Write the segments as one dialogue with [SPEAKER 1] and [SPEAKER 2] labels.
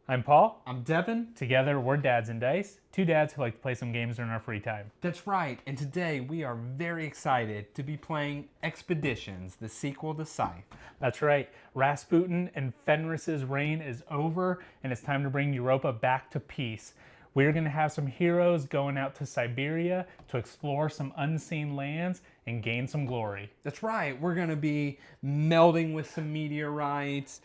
[SPEAKER 1] I'm Paul.
[SPEAKER 2] I'm Devin.
[SPEAKER 1] Together, we're Dads and Dice, two dads who like to play some games during our free time.
[SPEAKER 2] That's right, and today we are very excited to be playing Expeditions, the sequel to Scythe.
[SPEAKER 1] That's right, Rasputin and Fenris's reign is over, and it's time to bring Europa back to peace. We're going to have some heroes going out to Siberia to explore some unseen lands and gain some glory.
[SPEAKER 2] That's right, we're going to be melding with some meteorites,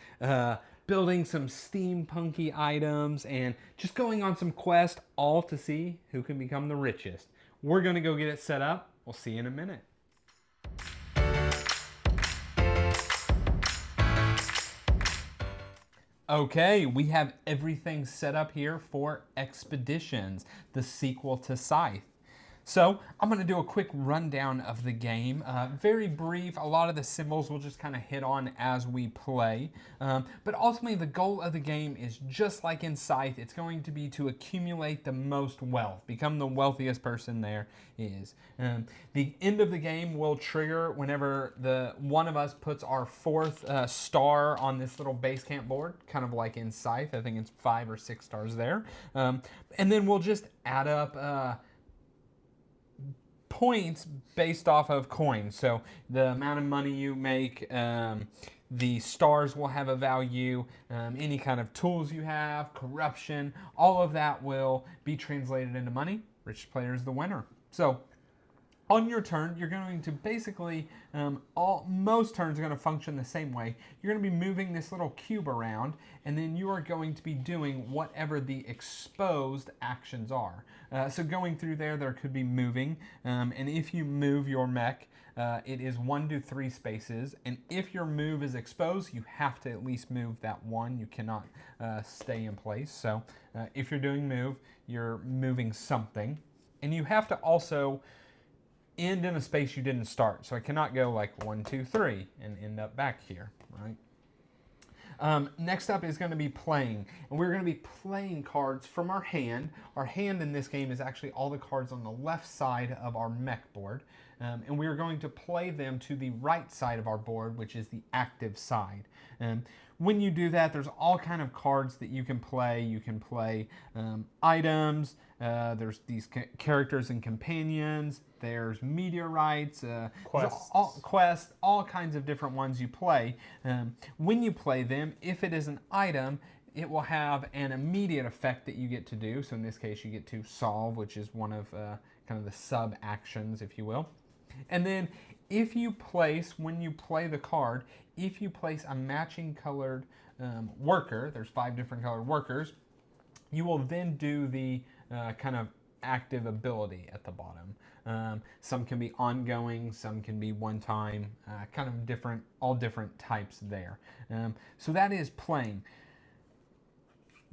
[SPEAKER 2] building some steampunky items, and just going on some quests, all to see who can become the richest. We're going to go get it set up. We'll see you in a minute. Okay, we have everything set up here for Expeditions, the sequel to Scythe. So I'm going to do a quick rundown of the game. Very brief. A lot of the symbols we'll just kind of hit on as we play. But ultimately the goal of the game is just like in Scythe. It's going to be to accumulate the most wealth. Become the wealthiest person there is. The end of the game will trigger whenever one of us puts our fourth star on this little base camp board. Kind of like in Scythe. I think it's 5 or 6 stars there. And then we'll just add up points based off of coins. So the amount of money you make, the stars will have a value, any kind of tools you have, corruption, all of that will be translated into money. Richest player is the winner. So on your turn, you're going to basically, most turns are going to function the same way. You're going to be moving this little cube around, and then you are going to be doing whatever the exposed actions are. So going through there could be moving, and if you move your mech, it is 1 to 3 spaces, and if your move is exposed, you have to at least move that one. You cannot stay in place. So if you're doing move, you're moving something, and you have to also end in a space you didn't start. So I cannot go like 1, 2, 3 and end up back here, right? Next up is going to be playing, and we're going to be playing cards from our hand. Our hand in this game is actually all the cards on the left side of our mech board, and we're going to play them to the right side of our board, which is the active side. When you do that, there's all kind of cards that you can play. You can play items. There's these characters and companions. There's meteorites, quests, all kinds of different ones you play. When you play them, if it is an item, it will have an immediate effect that you get to do. So in this case, you get to solve, which is one of kind of the sub actions, if you will. And then if you place, when you play the card, if you place a matching colored worker, there's 5 different colored workers, you will then do the kind of active ability at the bottom. Some can be ongoing, some can be one time, kind of different, all different types there. So that is playing.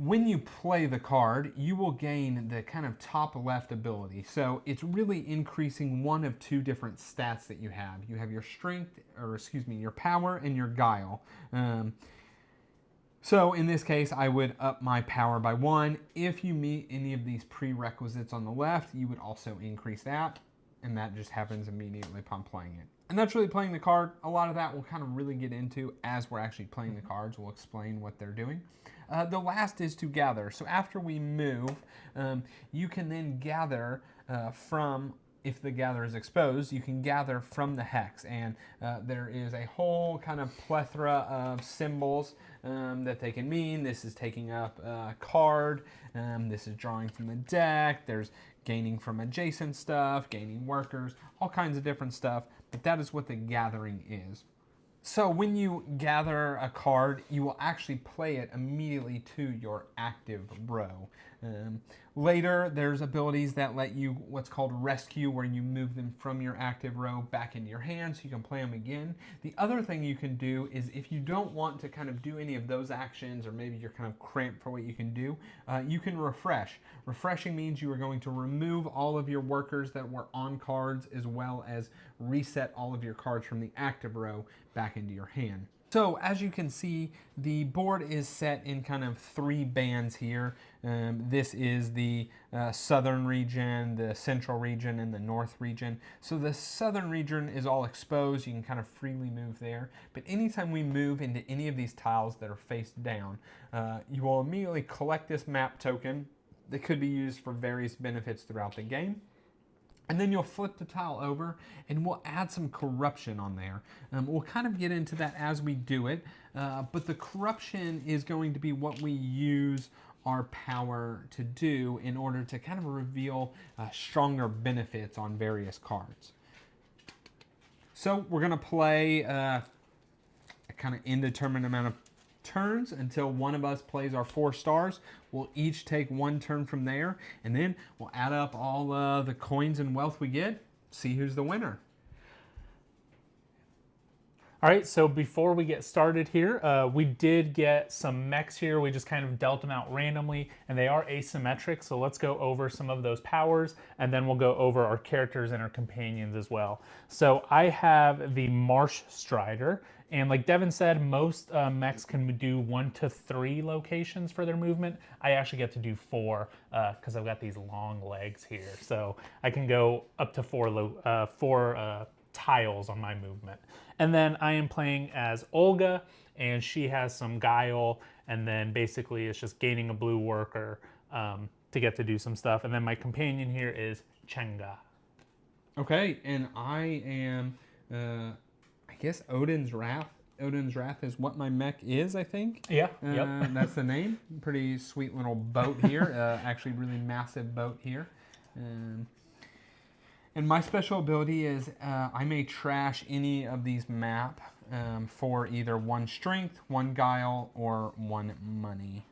[SPEAKER 2] When you play the card, you will gain the kind of top left ability. So it's really increasing one of 2 different stats that you have. You have your strength, or excuse me, your power and your guile. So in this case, I would up my power by 1. If you meet any of these prerequisites on the left, you would also increase that, and that just happens immediately upon playing it. And that's really playing the card. A lot of that we'll kind of really get into as we're actually playing the cards. We'll explain what they're doing. The last is to gather. So after we move, you can then gather from, if the gather is exposed, you can gather from the hex. And there is a whole kind of plethora of symbols that they can mean. This is taking up a card. This is drawing from the deck. There's gaining from adjacent stuff, gaining workers, all kinds of different stuff. But that is what the gathering is. So when you gather a card, you will actually play it immediately to your active row. Later, there's abilities that let you what's called rescue, where you move them from your active row back into your hand so you can play them again. The other thing you can do is, if you don't want to kind of do any of those actions, or maybe you're kind of cramped for what you can do, you can refresh. Refreshing means you are going to remove all of your workers that were on cards, as well as reset all of your cards from the active row back into your hand. So as you can see, the board is set in kind of 3 bands here. This is the southern region, the central region, and the north region. So the southern region is all exposed. You can kind of freely move there. But anytime we move into any of these tiles that are face down, you will immediately collect this map token that could be used for various benefits throughout the game. And then you'll flip the tile over and we'll add some corruption on there. We'll kind of get into that as we do it, but the corruption is going to be what we use our power to do in order to kind of reveal stronger benefits on various cards. So we're going to play a kind of indeterminate amount of turns until one of us plays our 4 stars. We'll each take 1 turn from there, and then we'll add up all the coins and wealth we get, see who's the winner.
[SPEAKER 1] All right, so before we get started here, we did get some mechs here. We just kind of dealt them out randomly, and they are asymmetric, so let's go over some of those powers, and then we'll go over our characters and our companions as well. So I have the Marsh Strider, and like Devin said, most mechs can do 1 to 3 locations for their movement. I actually get to do 4 because I've got these long legs here, so I can go up to 4 tiles on my movement. And then I am playing as Olga, and she has some guile, and then basically it's just gaining a blue worker to get to do some stuff. And then my companion here is Chenga.
[SPEAKER 2] Okay, and I am, I guess, Odin's Wrath. Odin's Wrath is what my mech is, I think.
[SPEAKER 1] Yeah, yep.
[SPEAKER 2] That's the name. Pretty sweet little boat here. Actually, really massive boat here. And my special ability is I may trash any of these map for either 1 strength, 1 guile, or 1 money.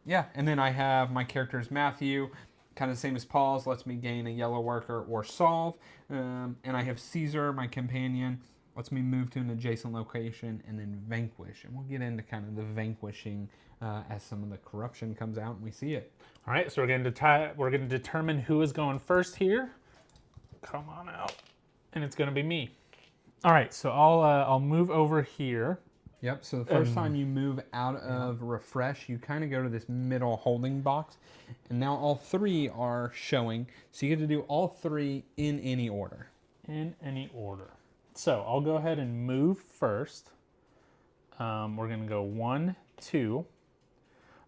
[SPEAKER 2] Yeah, and then I have my character is Matthew, kind of the same as Paul's, lets me gain a yellow worker or solve. And I have Caesar, my companion, lets me move to an adjacent location and then vanquish. And we'll get into kind of the vanquishing as some of the corruption comes out and we see it.
[SPEAKER 1] All right, so we're going to determine who is going first here. Come on out, and it's going to be me. All right, so I'll move over here.
[SPEAKER 2] Yep, so the first time you move out of refresh, you kind of go to this middle holding box, and now all 3 are showing, so you get to do all 3 in any order.
[SPEAKER 1] In any order. So I'll go ahead and move first. We're going to go 1, 2.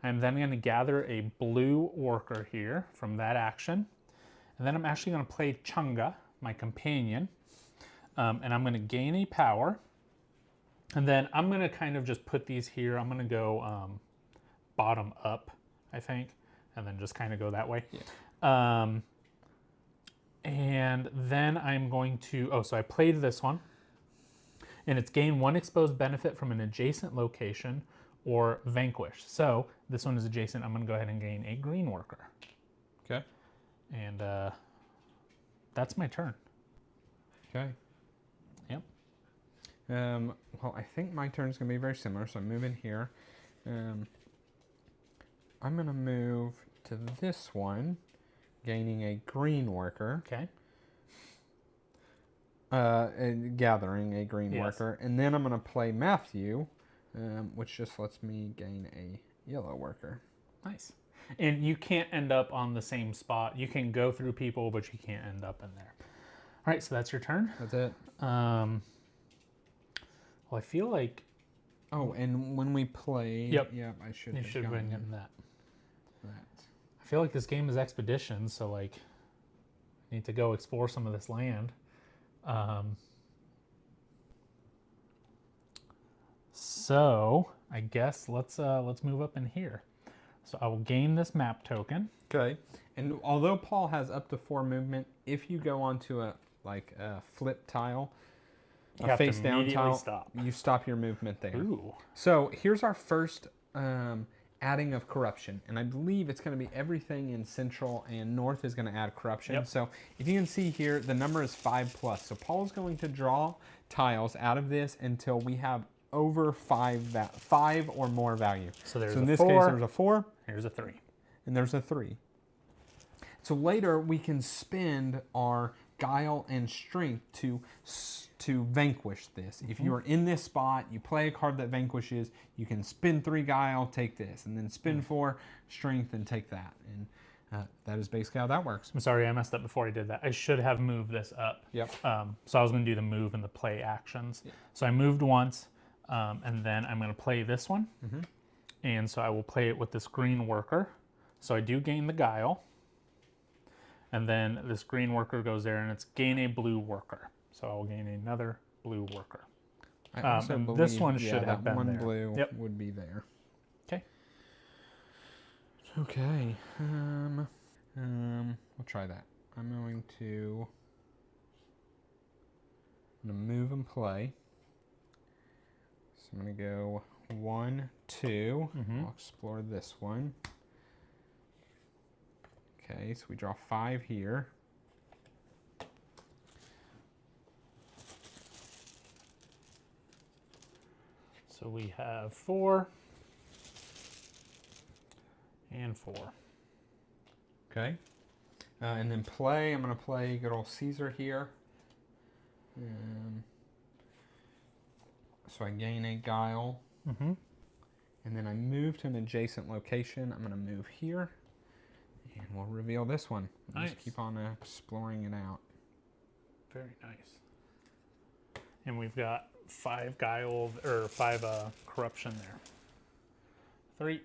[SPEAKER 1] I'm then going to gather a blue worker here from that action. And then I'm actually going to play Chunga, my companion, and I'm going to gain a power. And then I'm going to kind of just put these here. I'm going to go bottom up, I think, and then just kind of go that way. Yeah. And then I'm going to, so I played this one, and it's gain 1 exposed benefit from an adjacent location or vanquish. So this one is adjacent. I'm going to go ahead and gain a green worker.
[SPEAKER 2] Okay.
[SPEAKER 1] And that's my turn.
[SPEAKER 2] Okay.
[SPEAKER 1] Yep.
[SPEAKER 2] Well, I think my turn is going to be very similar, so I'm moving here. I'm going to move to this one, gaining a green worker.
[SPEAKER 1] Okay.
[SPEAKER 2] And gathering a green worker. And then I'm going to play Matthew, which just lets me gain a yellow worker.
[SPEAKER 1] Nice. And you can't end up on the same spot. You can go through people, but you can't end up in there. All right, so that's your turn.
[SPEAKER 2] That's it.
[SPEAKER 1] Well, I feel like...
[SPEAKER 2] Oh, and when we play...
[SPEAKER 1] Yep,
[SPEAKER 2] I should
[SPEAKER 1] you should have been getting that.
[SPEAKER 2] That.
[SPEAKER 1] I feel like this game is expedition, so like, I need to go explore some of this land. So I guess let's move up in here. So I will gain this map token.
[SPEAKER 2] Okay. And although Paul has up to 4 movement, if you go onto a flip tile, a face down tile, you stop your movement there.
[SPEAKER 1] Ooh.
[SPEAKER 2] So here's our first adding of corruption, and I believe it's going to be everything in central and north is going to add corruption.
[SPEAKER 1] Yep.
[SPEAKER 2] So if you can see here, the number is 5+. So Paul's going to draw tiles out of this until we have over 5 or more value.
[SPEAKER 1] So there's
[SPEAKER 2] in
[SPEAKER 1] a
[SPEAKER 2] this
[SPEAKER 1] 4.
[SPEAKER 2] case, there's a 4.
[SPEAKER 1] Here's a 3.
[SPEAKER 2] And there's a 3. So later we can spend our guile and strength to vanquish this. If you are in this spot, you play a card that vanquishes, you can spend 3 guile, take this, and then spend 4 strength and take that. And that is basically how that works.
[SPEAKER 1] I'm sorry, I messed up before I did that. I should have moved this up.
[SPEAKER 2] Yep.
[SPEAKER 1] So I was going to do the move and the play actions. Yeah. So I moved once, and then I'm going to play this one. And so I will play it with this green worker. So I do gain the guile. And then this green worker goes there, and it's gain a blue worker. So I'll gain another blue worker.
[SPEAKER 2] I also believe,
[SPEAKER 1] this one should have been
[SPEAKER 2] one
[SPEAKER 1] there.
[SPEAKER 2] blue would be there.
[SPEAKER 1] Okay.
[SPEAKER 2] Okay. We'll try that. I'm going to move and play. So I'm going to go 1, 2. I'll explore this one. Okay, so we draw 5 here.
[SPEAKER 1] So we have 4 and 4.
[SPEAKER 2] Okay. And then play, I'm going to play good old Caesar here. So I gain a guile. And then I move to an adjacent location. I'm going to move here. And we'll reveal this one.
[SPEAKER 1] Nice.
[SPEAKER 2] Just keep on exploring it out.
[SPEAKER 1] Very nice. And we've got 5 guile, or 5 corruption there. 3.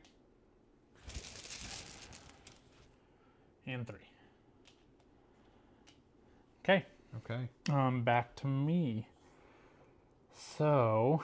[SPEAKER 1] And 3. Okay.
[SPEAKER 2] Okay.
[SPEAKER 1] Back to me. So,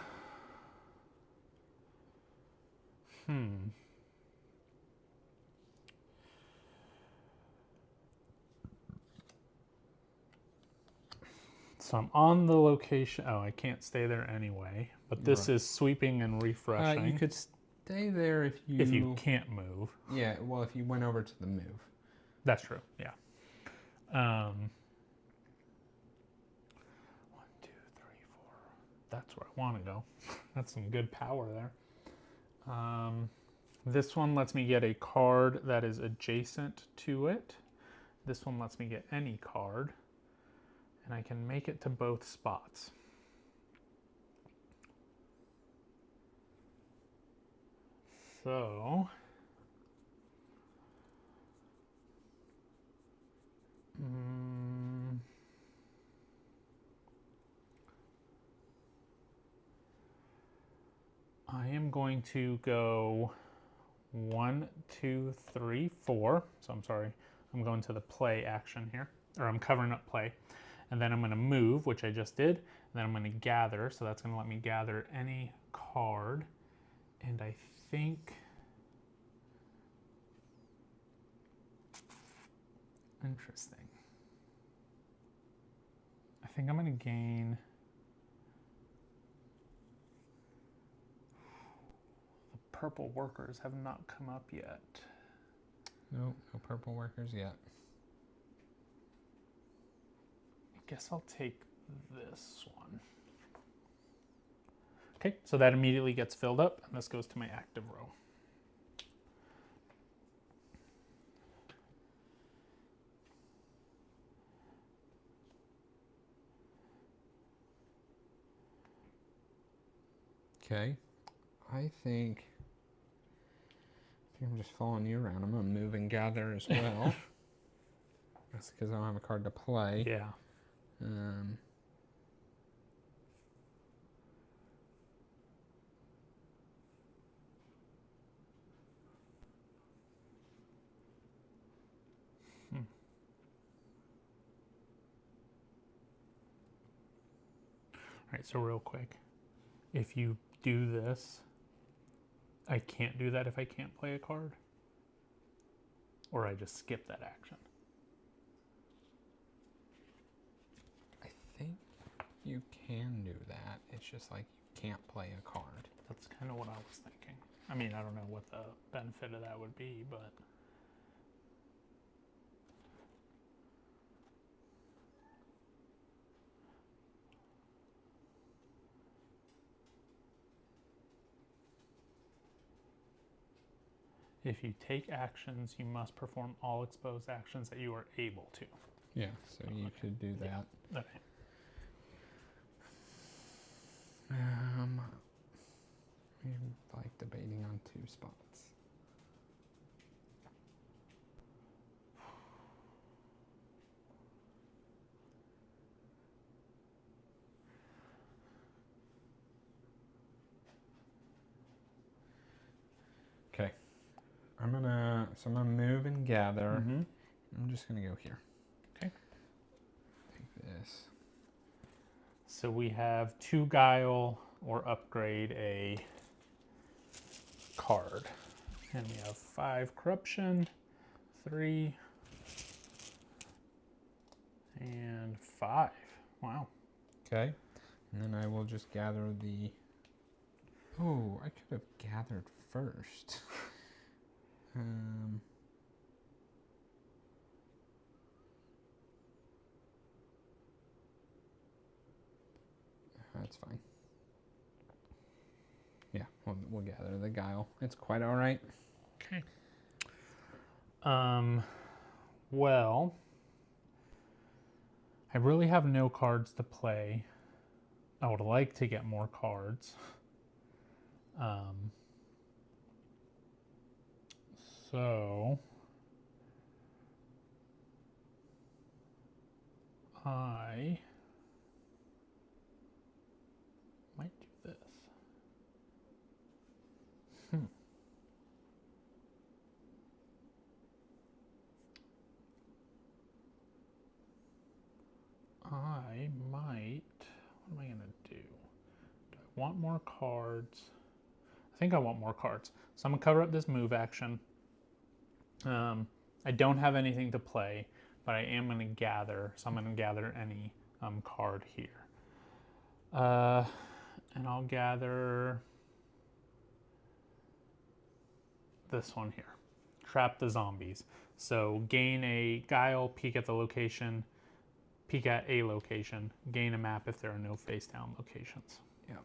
[SPEAKER 1] So I'm on the location. Oh, I can't stay there anyway. But this is sweeping and refreshing.
[SPEAKER 2] You could stay there if you
[SPEAKER 1] can't move.
[SPEAKER 2] Yeah, well, if you went over to the move.
[SPEAKER 1] That's true. Yeah. 1, 2, 3, 4. That's where I want to go. That's some good power there. This one lets me get a card that is adjacent to it. This one lets me get any card. And I can make it to both spots. So, I am going to go 1, 2, 3, 4. So I'm sorry, I'm going to the play action here, or I'm covering up play. And then I'm going to move, which I just did. And then I'm going to gather. So that's going to let me gather any card. And I think... Interesting. I think I'm going to gain... The purple workers have not come up yet.
[SPEAKER 2] No purple workers yet.
[SPEAKER 1] Guess I'll take this one. Okay, so that immediately gets filled up, and this goes to my active row.
[SPEAKER 2] Okay, I think I'm just following you around. I'm going to move and gather as well. That's because I don't have a card to play.
[SPEAKER 1] Yeah. All right, so real quick, if you do this, I can't do that if I can't play a card? Or I just skip that action?
[SPEAKER 2] I think you can do that. It's just like you can't play a card.
[SPEAKER 1] That's kind of what I was thinking. I mean, I don't know what the benefit of that would be, but... If you take actions, you must perform all exposed actions that you are able to.
[SPEAKER 2] Yeah, so you could do that.
[SPEAKER 1] Okay.
[SPEAKER 2] We like debating on 2 spots. Okay. I'm gonna move and gather.
[SPEAKER 1] Mm-hmm.
[SPEAKER 2] I'm just gonna go here.
[SPEAKER 1] Okay.
[SPEAKER 2] Take this.
[SPEAKER 1] So we have 2 guile or upgrade a card. And we have 5 corruption, 3, and 5. Wow.
[SPEAKER 2] Okay. And then I will just gather the... Oh, I could have gathered first. That's fine. Yeah, we'll gather the guile. It's quite all right.
[SPEAKER 1] Okay. Well, I really have no cards to play. I would like to get more cards. So I might do this. I might, what am I gonna do? Do I want more cards? I think I want more cards. So I'm gonna cover up this move action. I don't have anything to play, but I am gonna gather. So I'm gonna gather any card here. And I'll gather this one here. Trap the zombies. So gain a guile, peek at the location, peek at a location, gain a map if there are no face down locations.
[SPEAKER 2] Yeah.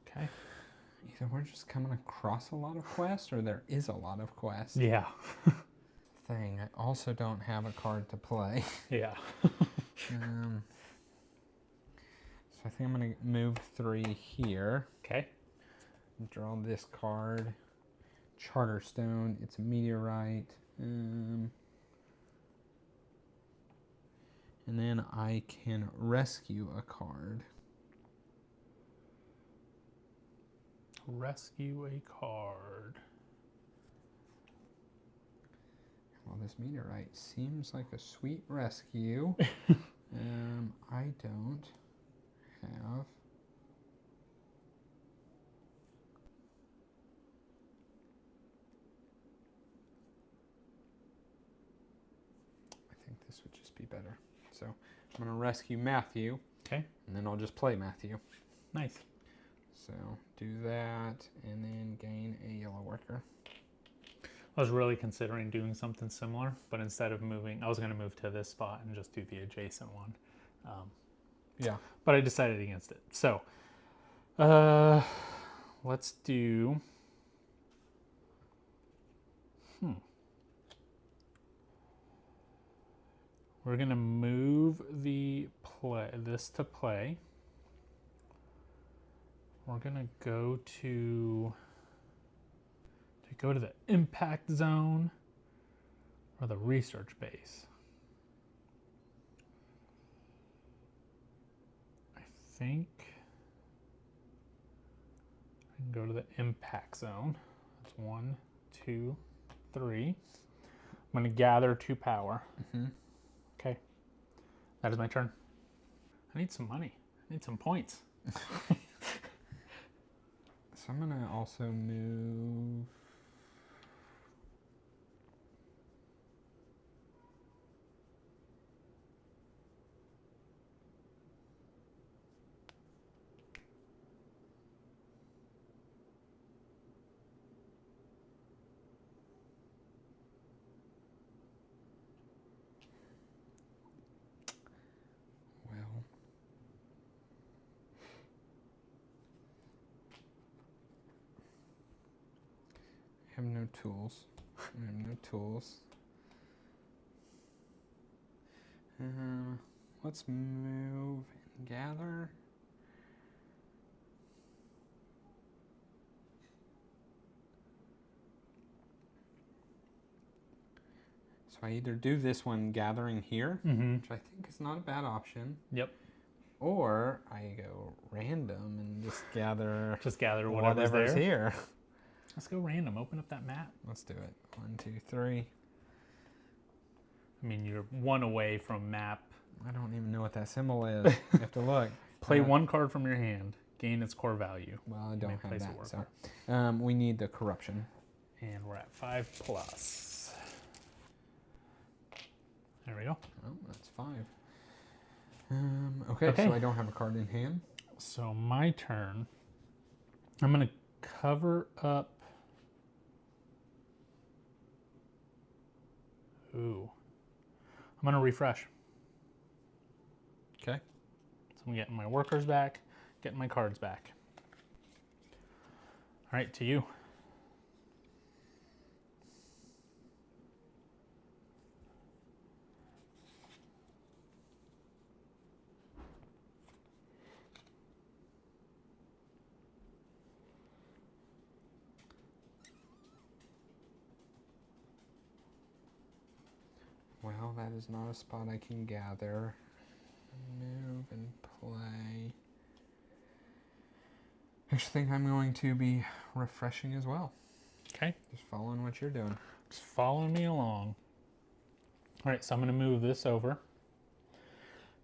[SPEAKER 1] Okay.
[SPEAKER 2] Either we're just coming across a lot of quests or there is a lot of quests.
[SPEAKER 1] Yeah.
[SPEAKER 2] Thing. I also don't have a card to play.
[SPEAKER 1] Yeah.
[SPEAKER 2] So I think I'm going to move 3 here.
[SPEAKER 1] Okay.
[SPEAKER 2] Draw this card. Charterstone. It's a meteorite. And then I can rescue a card.
[SPEAKER 1] Rescue a card.
[SPEAKER 2] Well, this meteorite seems like a sweet rescue. I don't have... I think this would just be better. So I'm going to rescue Matthew.
[SPEAKER 1] Okay.
[SPEAKER 2] And then I'll just play Matthew.
[SPEAKER 1] Nice.
[SPEAKER 2] So do that and then gain a yellow worker.
[SPEAKER 1] I was really considering doing something similar, but instead of moving, I was going to move to this spot and just do the adjacent one.
[SPEAKER 2] Yeah.
[SPEAKER 1] But I decided against it. So let's do... We're going to move this to play. We're going to go to the impact zone or the research base. I think I can go to the impact zone. That's 1, 2, 3. I'm going to gather 2 power. Okay. That is my turn. I need some money. I need some points.
[SPEAKER 2] So I'm going to also move... have no tools. I have no tools. Let's move and gather. So I either do this one gathering here, which I think is not a bad option.
[SPEAKER 1] Yep.
[SPEAKER 2] Or I go random and just gather
[SPEAKER 1] whatever's there.
[SPEAKER 2] here.
[SPEAKER 1] Let's go random. Open up that map.
[SPEAKER 2] Let's do it. 1, 2, 3.
[SPEAKER 1] I mean, you're one away from map.
[SPEAKER 2] I don't even know what that symbol is. You have to look.
[SPEAKER 1] Play one card from your hand. Gain its core value.
[SPEAKER 2] Well, I don't have that. So we need the corruption.
[SPEAKER 1] And we're at 5+. There we go.
[SPEAKER 2] Oh, that's 5. Okay, so I don't have a card in hand.
[SPEAKER 1] So my turn. I'm going to cover up. Ooh. I'm going to refresh.
[SPEAKER 2] Okay.
[SPEAKER 1] So I'm getting my workers back, getting my cards back. All right, to you.
[SPEAKER 2] Well, that is not a spot I can gather. Move and play. I just think I'm going to be refreshing as well.
[SPEAKER 1] Okay.
[SPEAKER 2] Just following what you're doing.
[SPEAKER 1] Just following me along. All right, so I'm going to move this over.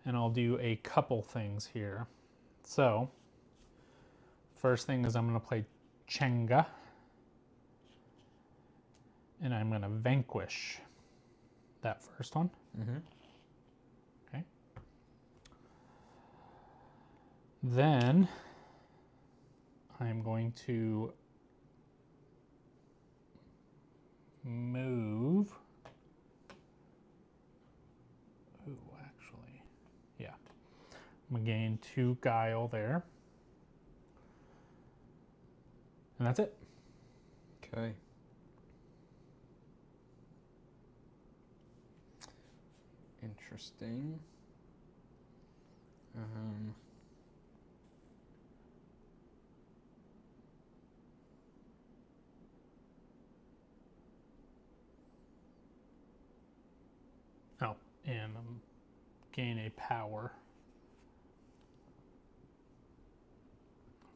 [SPEAKER 1] And I'll do a couple things here. So, first thing is I'm going to play Chenga. And I'm going to vanquish that first one. Okay. Then I'm going to move. Ooh, actually, yeah. I'm going to gain 2 guile there. And that's it.
[SPEAKER 2] Okay. Interesting.
[SPEAKER 1] Oh, and gain a power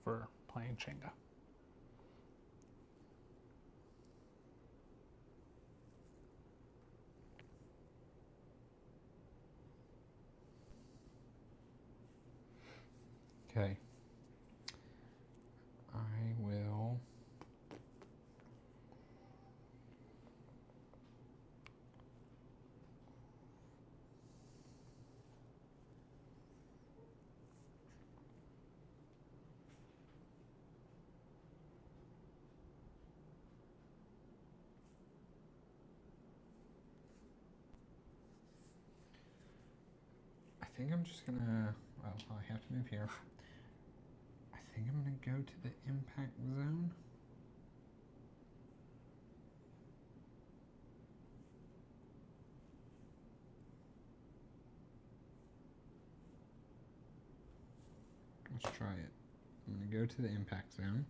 [SPEAKER 1] for playing Chenga.
[SPEAKER 2] Okay. I will. I think I'm just gonna. Well, I have to move here. I think I'm going to go to the impact zone. Let's try it. I'm going to go to the impact zone.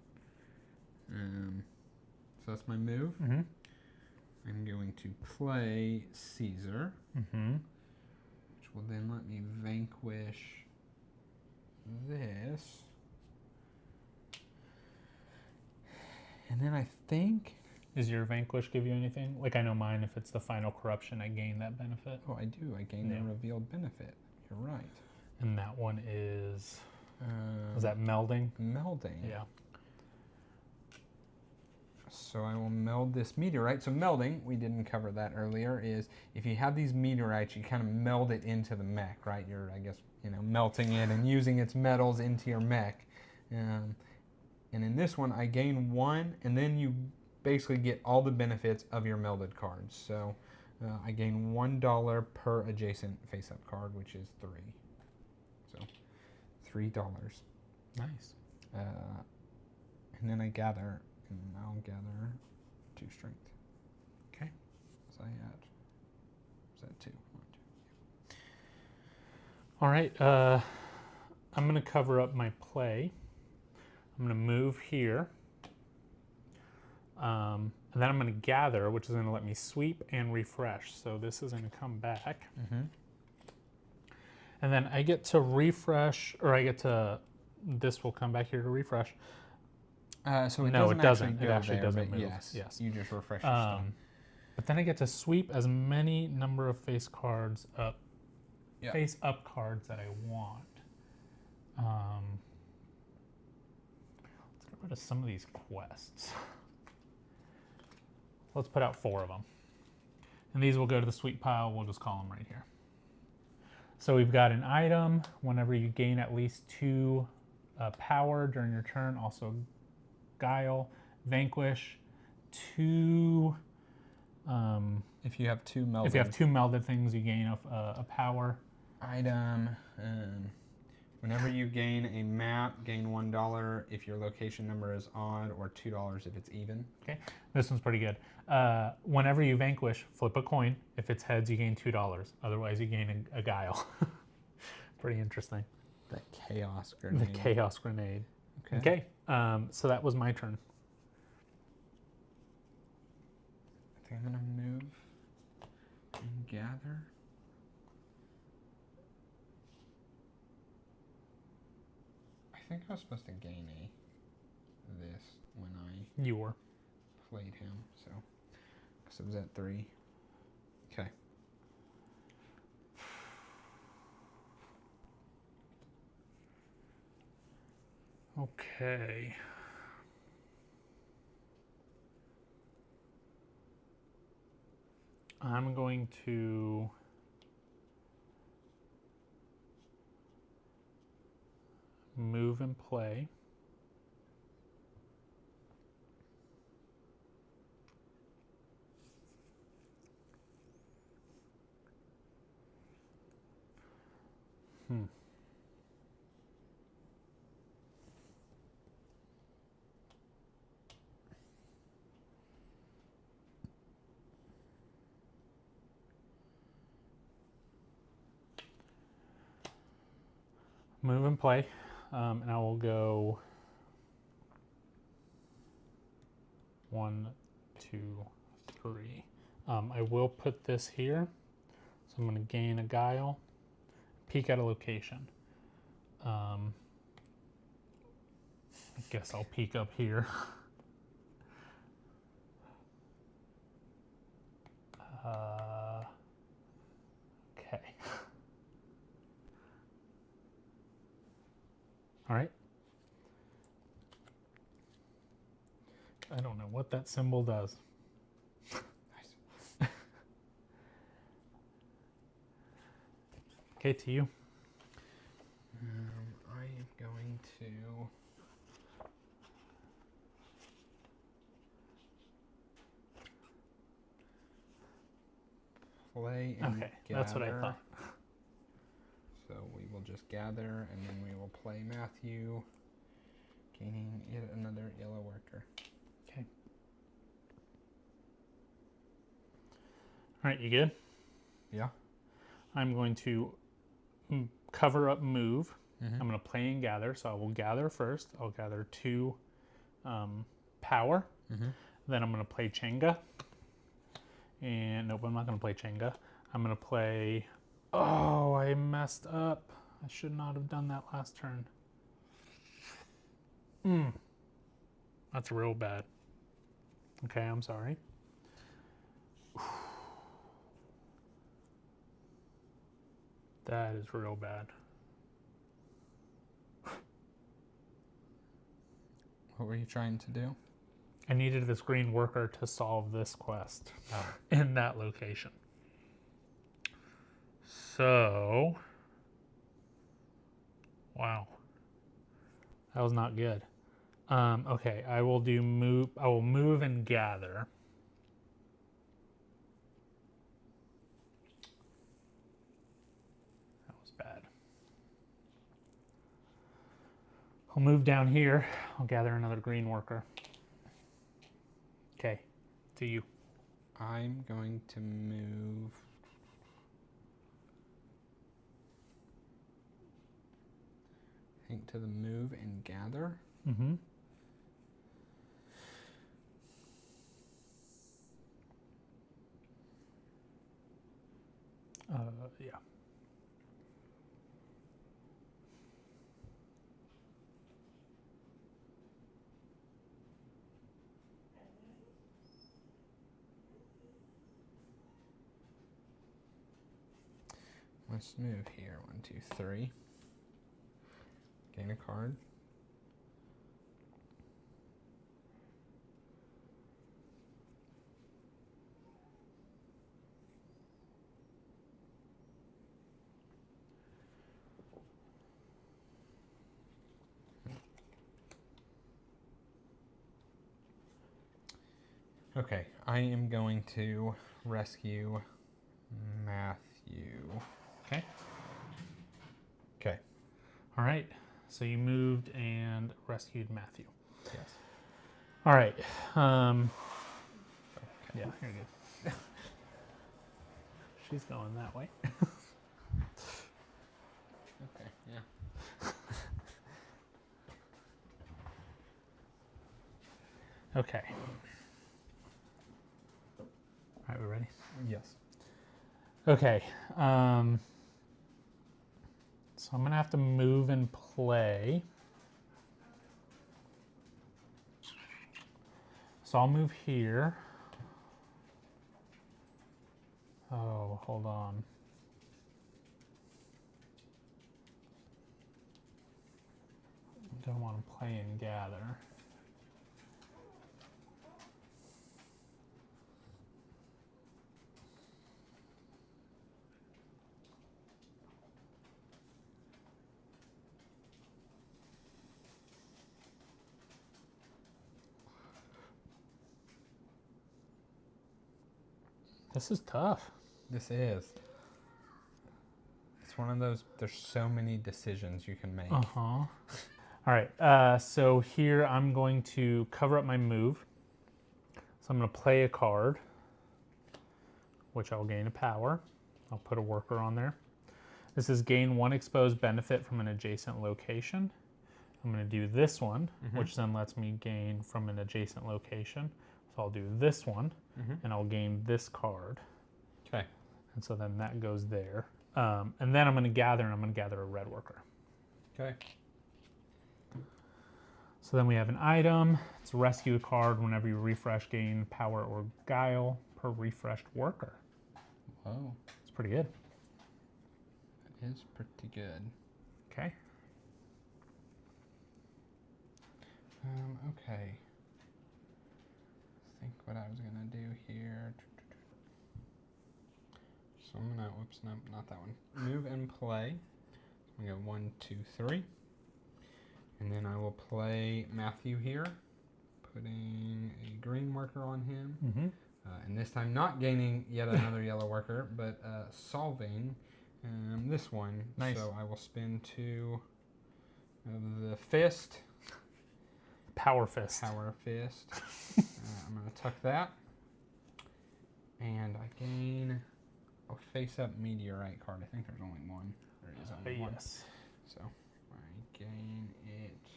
[SPEAKER 2] So that's my move. I'm going to play Caesar, which will then let me vanquish this. And then I think...
[SPEAKER 1] Does your vanquish give you anything? Like, I know mine, if it's the final corruption, I gain that benefit.
[SPEAKER 2] Oh, I do. I gain the revealed benefit. You're right.
[SPEAKER 1] And that one is that melding?
[SPEAKER 2] Melding.
[SPEAKER 1] Yeah.
[SPEAKER 2] So I will meld this meteorite. So melding, we didn't cover that earlier, is if you have these meteorites, you kind of meld it into the mech, right? You're, I guess, melting it and using its metals into your mech. And in this one, I gain 1, and then you basically get all the benefits of your melded cards. So I gain $1 per adjacent face-up card, which is 3. So $3.
[SPEAKER 1] Nice.
[SPEAKER 2] And then I gather, and I'll gather 2 strength.
[SPEAKER 1] Okay.
[SPEAKER 2] So I had, was that 2? 1, 2.
[SPEAKER 1] All right. I'm going to cover up my play. I'm going to move here. And then I'm going to gather, which is going to let me sweep and refresh. So this is going to come back. And then I get to refresh, or I get to, this will come back here to refresh.
[SPEAKER 2] So it
[SPEAKER 1] No,
[SPEAKER 2] doesn't
[SPEAKER 1] it doesn't.
[SPEAKER 2] actually
[SPEAKER 1] It
[SPEAKER 2] go
[SPEAKER 1] actually
[SPEAKER 2] there,
[SPEAKER 1] doesn't
[SPEAKER 2] but
[SPEAKER 1] move.
[SPEAKER 2] yes, you just refresh your stuff.
[SPEAKER 1] But then I get to sweep as many number of face cards up, face up cards that I want. Let's get rid of some of these quests. Let's put out 4 of them. And these will go to the sweep pile. We'll just call them right here. So we've got an item. Whenever you gain at least 2 power during your turn, also guile, vanquish, 2.
[SPEAKER 2] If you have 2 melded.
[SPEAKER 1] If you have 2 melded things, you gain a power.
[SPEAKER 2] Item. Whenever you gain a map, gain $1 if your location number is odd, or $2 if it's even.
[SPEAKER 1] Okay, this one's pretty good. Whenever you vanquish, flip a coin. If it's heads, you gain $2. Otherwise, you gain a guile. Pretty interesting.
[SPEAKER 2] The chaos grenade.
[SPEAKER 1] The chaos grenade. Okay. So that was my turn.
[SPEAKER 2] I think I'm gonna move and gather. I think I was supposed to gain this when I
[SPEAKER 1] You were.
[SPEAKER 2] played him, so because it was at 3. Okay.
[SPEAKER 1] Okay. I'm going to move and play. Move and play, and I will go 1, 2, 3. I will put this here, so I'm going to gain a guile, peek at a location. I guess I'll peek up here. Okay. All right. I don't know what that symbol does.
[SPEAKER 2] Nice.
[SPEAKER 1] Okay, to you.
[SPEAKER 2] I am going to play and
[SPEAKER 1] Okay,
[SPEAKER 2] gather.
[SPEAKER 1] that's what I thought.
[SPEAKER 2] So we will just gather, and then we will play Matthew, gaining yet another yellow worker.
[SPEAKER 1] Okay. All right, you good?
[SPEAKER 2] Yeah.
[SPEAKER 1] I'm going to cover up move. I'm going to play and gather. So I will gather first. I'll gather 2 power. Then I'm going to play Chenga. And nope, I'm not going to play Chenga. I'm going to play... Oh, I messed up. I should not have done that last turn. That's real bad. Okay, I'm sorry. That is real bad.
[SPEAKER 2] What were you trying to do?
[SPEAKER 1] I needed this green worker to solve this quest in that location. So, wow, that was not good. Okay, I will do move. I will move and gather. That was bad. I'll move down here. I'll gather another green worker. Okay, to you.
[SPEAKER 2] I'm going to move. I think to the move and gather.
[SPEAKER 1] Mm-hmm. Yeah.
[SPEAKER 2] Let's move here. 1, 2, 3. Gain a card. Okay, I am going to rescue Matthew.
[SPEAKER 1] Okay.
[SPEAKER 2] Okay.
[SPEAKER 1] All right. So you moved and rescued Matthew.
[SPEAKER 2] Yes.
[SPEAKER 1] All right.
[SPEAKER 2] Okay.
[SPEAKER 1] Yeah, you're good. She's going that way.
[SPEAKER 2] Okay. Yeah.
[SPEAKER 1] Okay. All right, we ready?
[SPEAKER 2] Yes.
[SPEAKER 1] Okay. So I'm gonna have to move and play. So I'll move here. Oh, hold on. I don't want to play and gather. This is tough.
[SPEAKER 2] This is. It's one of those, there's so many decisions you can make.
[SPEAKER 1] Uh-huh. All right, so here I'm going to cover up my move. So I'm going to play a card, which I'll gain a power. I'll put a worker on there. This is gain 1 exposed benefit from an adjacent location. I'm going to do this one, which then lets me gain from an adjacent location. So I'll do this one, and I'll gain this card.
[SPEAKER 2] Okay.
[SPEAKER 1] And so then that goes there. And then I'm going to gather, and I'm going to gather a red worker.
[SPEAKER 2] Okay.
[SPEAKER 1] So then we have an item. It's rescue a card whenever you refresh, gain power or guile per refreshed worker.
[SPEAKER 2] Whoa.
[SPEAKER 1] It's pretty good.
[SPEAKER 2] That is pretty good.
[SPEAKER 1] Okay.
[SPEAKER 2] Okay. Think what I was gonna do here. So I'm gonna, whoops, no, not that one. Move and play. I'm gonna go 1, 2, 3. And then I will play Matthew here, putting a green marker on him. And this time not gaining yet another yellow worker, but solving this one.
[SPEAKER 1] Nice.
[SPEAKER 2] So I will spin 2 of the fist.
[SPEAKER 1] Power fist.
[SPEAKER 2] Power fist. I'm going to tuck that. And I gain a face-up meteorite card. I think there's only one. There is only one.
[SPEAKER 1] Yes.
[SPEAKER 2] So I gain it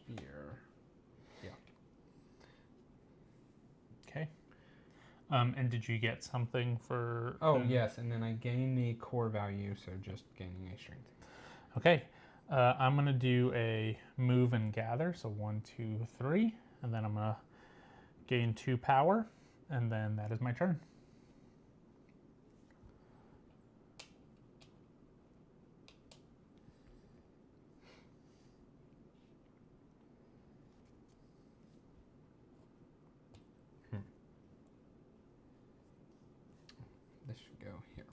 [SPEAKER 2] here. Yeah.
[SPEAKER 1] Okay. And did you get something for...
[SPEAKER 2] Oh, yes. And then I gain the core value, so just gaining a strength.
[SPEAKER 1] Okay. I'm going to do a move and gather. So 1, 2, 3. And then I'm going to gain 2 power. And then that is my turn.
[SPEAKER 2] This should go here.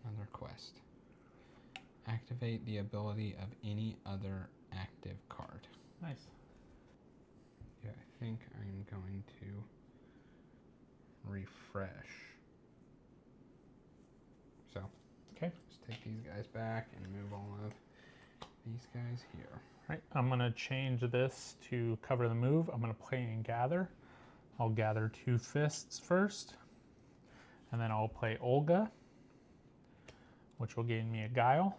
[SPEAKER 2] Another quest. Activate the ability of any other active card.
[SPEAKER 1] Nice.
[SPEAKER 2] Yeah, I think I'm going to refresh. So,
[SPEAKER 1] Okay.
[SPEAKER 2] just take these guys back and move all of these guys here.
[SPEAKER 1] All right. I'm going to change this to cover the move. I'm going to play and gather. I'll gather 2 fists first, and then I'll play Olga, which will gain me a guile.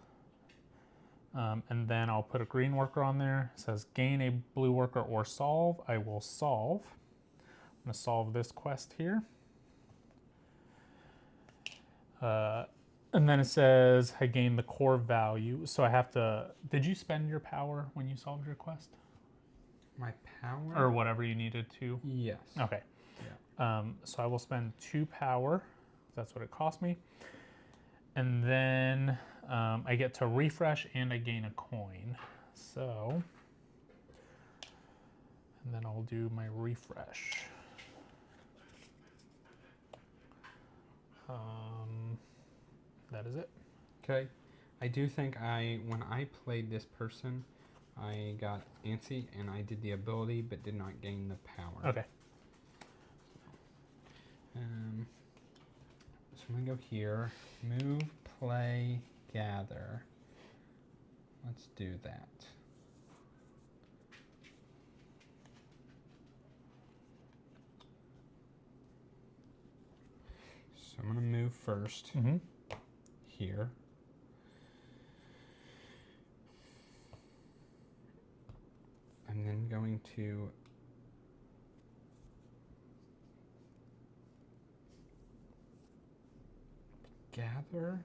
[SPEAKER 1] And then I'll put a green worker on there. It says gain a blue worker or solve. I will solve. I'm going to solve this quest here. And then it says I gain the core value. So I have to, did you spend your power when you solved your quest?
[SPEAKER 2] My power?
[SPEAKER 1] Or whatever you needed to?
[SPEAKER 2] Yes.
[SPEAKER 1] Okay. Yeah. So I will spend 2 power. That's what it cost me. And then I get to refresh and I gain a coin. So, and then I'll do my refresh. That is it.
[SPEAKER 2] Okay. I do think when I played this person, I got antsy and I did the ability but did not gain the power.
[SPEAKER 1] Okay.
[SPEAKER 2] So I'm going to go here, move, play, gather. Let's do that. So I'm going to move first here. I'm then going to gather.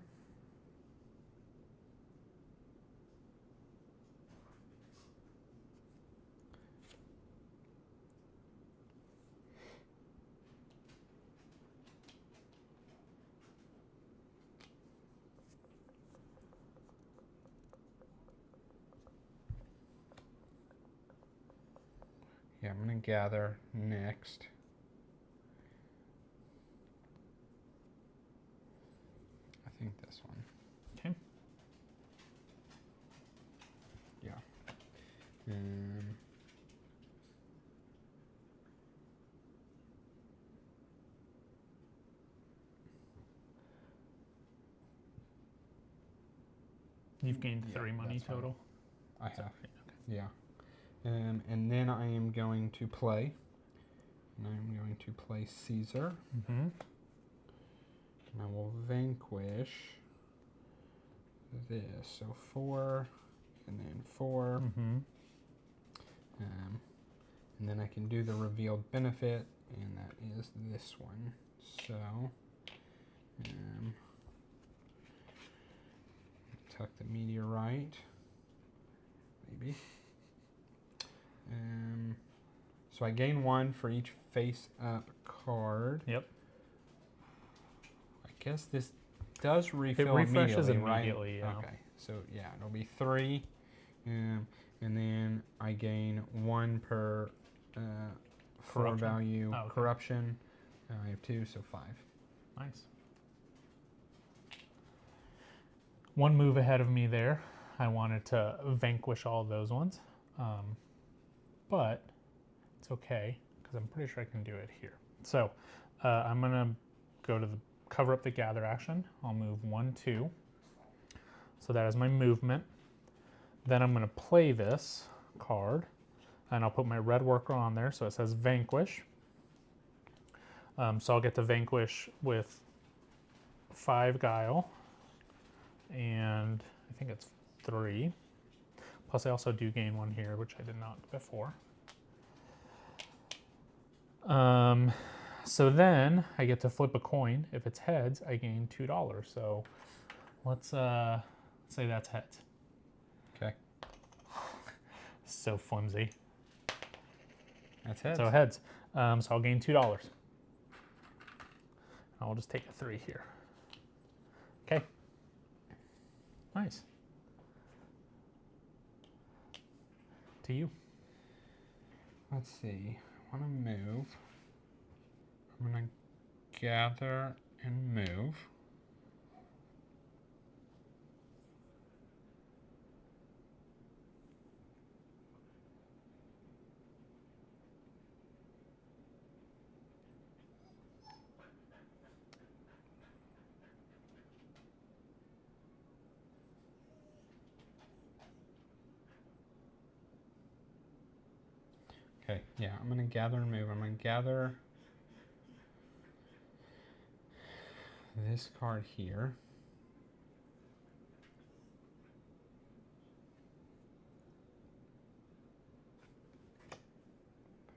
[SPEAKER 2] Yeah, I'm going to gather next. I think this one.
[SPEAKER 1] Okay.
[SPEAKER 2] Yeah.
[SPEAKER 1] You've gained 3 money total.
[SPEAKER 2] I have.
[SPEAKER 1] Okay.
[SPEAKER 2] Yeah. And then I am going to play. And I'm going to play Caesar. And I will vanquish this. So 4, and then 4. And then I can do the revealed benefit, and that is this one. So, tuck the meteorite, maybe. So I gain 1 for each face-up card.
[SPEAKER 1] Yep.
[SPEAKER 2] I guess this does refill
[SPEAKER 1] it refreshes
[SPEAKER 2] immediately,
[SPEAKER 1] right?
[SPEAKER 2] Yeah. Okay, so yeah, it'll be 3. And then I gain 1 per core value corruption. I have 2, so 5.
[SPEAKER 1] Nice. 1 move ahead of me there. I wanted to vanquish all those ones. But it's okay, because I'm pretty sure I can do it here. So I'm going to go to cover up the gather action. I'll move 1, 2. So that is my movement. Then I'm going to play this card, and I'll put my red worker on there, so it says vanquish. So I'll get to vanquish with 5 guile, and I think it's 3. Plus I also do gain 1 here, which I did not before. So then I get to flip a coin. If it's heads, I gain $2. So let's say that's heads.
[SPEAKER 2] Okay.
[SPEAKER 1] So flimsy.
[SPEAKER 2] That's heads.
[SPEAKER 1] So heads. So I'll gain $2. I'll just take a 3 here. Okay. Nice. To you.
[SPEAKER 2] Let's see. I want to move. I'm going to gather and move. Okay, yeah, I'm going to gather and move. I'm going to gather this card here.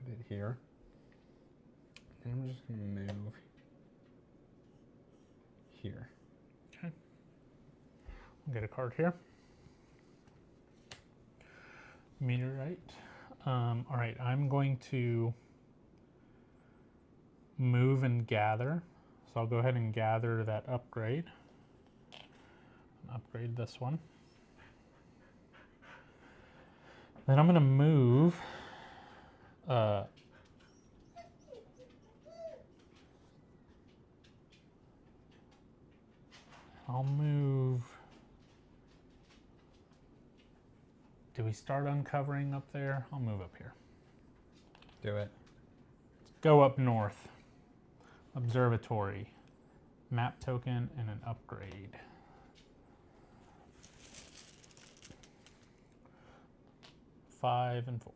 [SPEAKER 2] Put it here. And I'm just going to move here.
[SPEAKER 1] Okay. I'll get a card here. Meteorite. All right, I'm going to move and gather. So I'll go ahead and gather that upgrade. Upgrade this one. Then I'm going to move I'll move. Do we start uncovering up there? I'll move up here.
[SPEAKER 2] Do it.
[SPEAKER 1] Go up north. Observatory. Map token and an upgrade. Five and 4.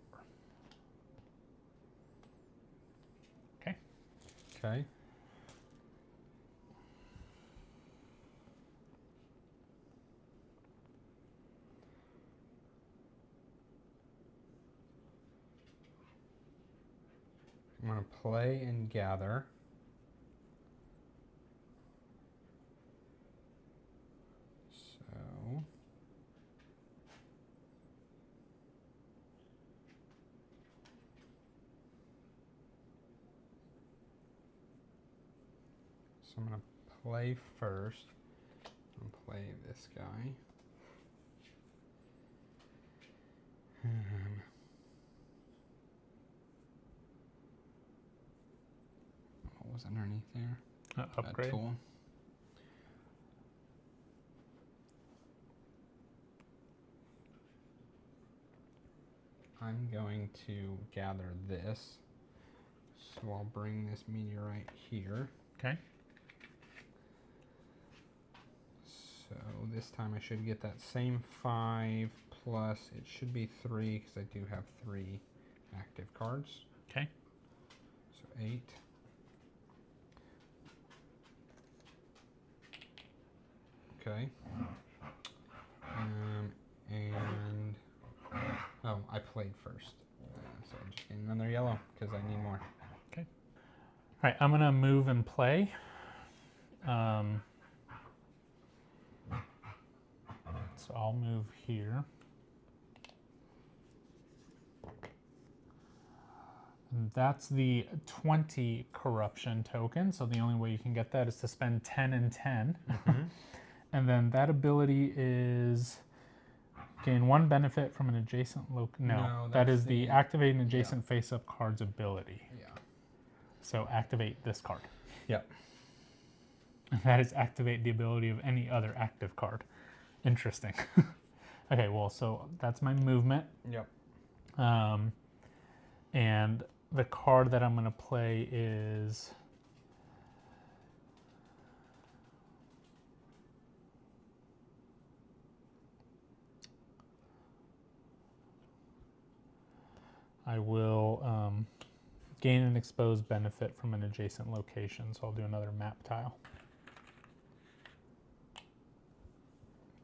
[SPEAKER 1] Okay.
[SPEAKER 2] Okay. I'm going to play and gather. So I'm going to play first. I'm going to play this guy. What was underneath there?
[SPEAKER 1] Upgrade.
[SPEAKER 2] A tool. I'm going to gather this. So I'll bring this meteorite here.
[SPEAKER 1] Okay.
[SPEAKER 2] So this time I should get that same 5 plus, it should be 3 because I do have 3 active cards.
[SPEAKER 1] Okay.
[SPEAKER 2] So 8. Okay. And oh, I played first. So I'm just getting another yellow because I need more.
[SPEAKER 1] Okay. All right, I'm gonna move and play. So I'll move here. And that's the 20 corruption token. So the only way you can get that is to spend 10 and 10.
[SPEAKER 2] Mm-hmm.
[SPEAKER 1] And then that ability is gain 1 benefit from an adjacent No, that is the activate an adjacent face-up card's ability.
[SPEAKER 2] Yeah.
[SPEAKER 1] So activate this card.
[SPEAKER 2] Yep.
[SPEAKER 1] And that is activate the ability of any other active card. Interesting. Okay, well, so that's my movement.
[SPEAKER 2] Yep.
[SPEAKER 1] And the card that I'm going to play is I will gain an exposed benefit from an adjacent location. So I'll do another map tile.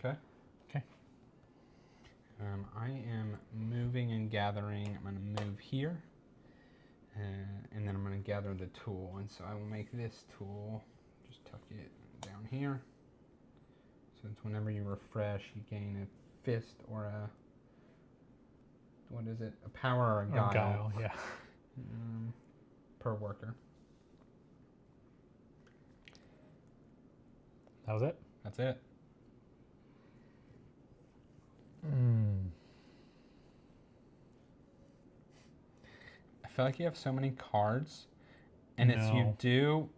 [SPEAKER 2] Okay.
[SPEAKER 1] Okay.
[SPEAKER 2] I am moving and gathering. I'm going to move here. And then I'm going to gather the tool. And so I will make this tool, just tuck it down here. So it's whenever you refresh, you gain a fist or a, what is it? A power or a guile.
[SPEAKER 1] Guile, yeah.
[SPEAKER 2] Per worker.
[SPEAKER 1] That was it?
[SPEAKER 2] That's it. I feel like you have so many cards, and it's you do.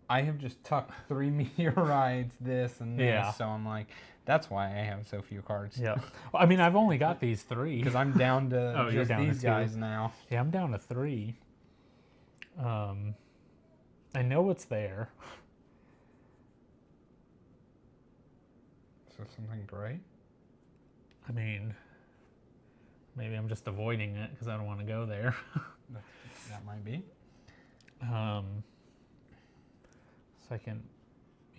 [SPEAKER 2] I have just tucked 3 meteorites, this and this, so I'm like, that's why I have so few cards.
[SPEAKER 1] Yeah. Well, I mean, I've only got these 3.
[SPEAKER 2] Because I'm down to just
[SPEAKER 1] down
[SPEAKER 2] these
[SPEAKER 1] to
[SPEAKER 2] guys now.
[SPEAKER 1] Yeah, I'm down to 3. I know it's there.
[SPEAKER 2] So something great?
[SPEAKER 1] I mean, Maybe I'm just avoiding it because I don't want to go there.
[SPEAKER 2] That might be.
[SPEAKER 1] So I can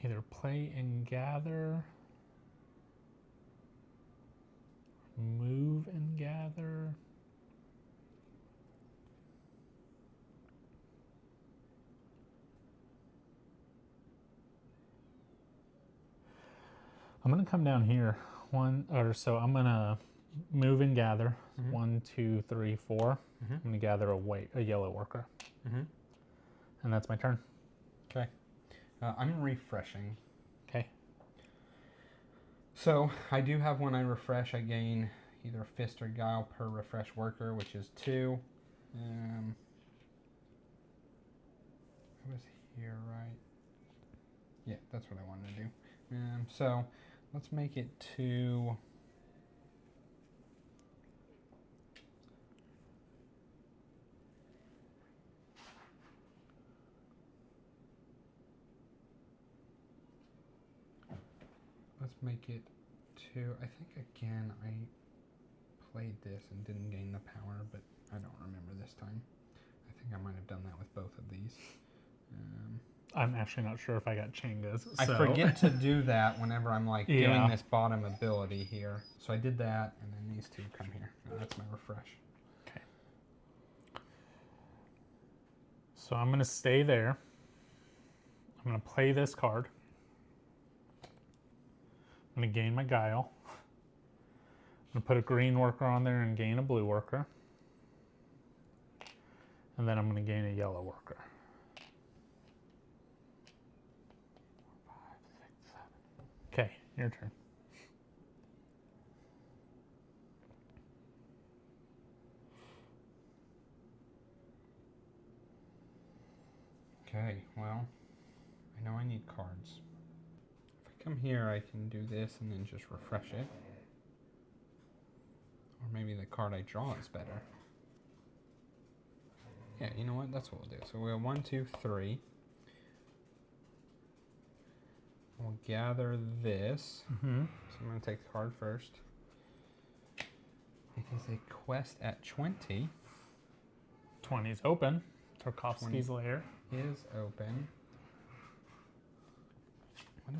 [SPEAKER 1] either play and gather, move and gather. I'm gonna come down here so I'm gonna move and gather. 1, 2, 3, 4. I'm gonna gather a yellow worker, and that's my turn.
[SPEAKER 2] Okay. I'm refreshing.
[SPEAKER 1] Okay.
[SPEAKER 2] So I do have when I refresh, I gain either fist or guile per refresh worker, which is 2. I was here, right? Yeah, that's what I wanted to do. So let's make it 2. Let's make it 2. I think again I played this and didn't gain the power, but I don't remember this time. I think I might have done that with both of these.
[SPEAKER 1] I'm actually not sure if I got Changas. So.
[SPEAKER 2] I forget to do that whenever I'm like doing this bottom ability here. So I did that, and then these 2 come here. That's my refresh.
[SPEAKER 1] Okay. So I'm going to stay there. I'm going to play this card. I'm going to gain my guile. I'm going to put a green worker on there and gain a blue worker. And then I'm going to gain a yellow worker. 4, 5, 6, 7. Okay, your turn.
[SPEAKER 2] Okay, well, I know I need cards. If I come here, I can do this and then just refresh it. Or maybe the card I draw is better. Yeah, you know what? That's what we'll do. So we have 1, 2, 3. We'll gather this. So I'm going to take the card first. It is a quest at 20.
[SPEAKER 1] 20 is open. Tarkovsky's lair
[SPEAKER 2] is open.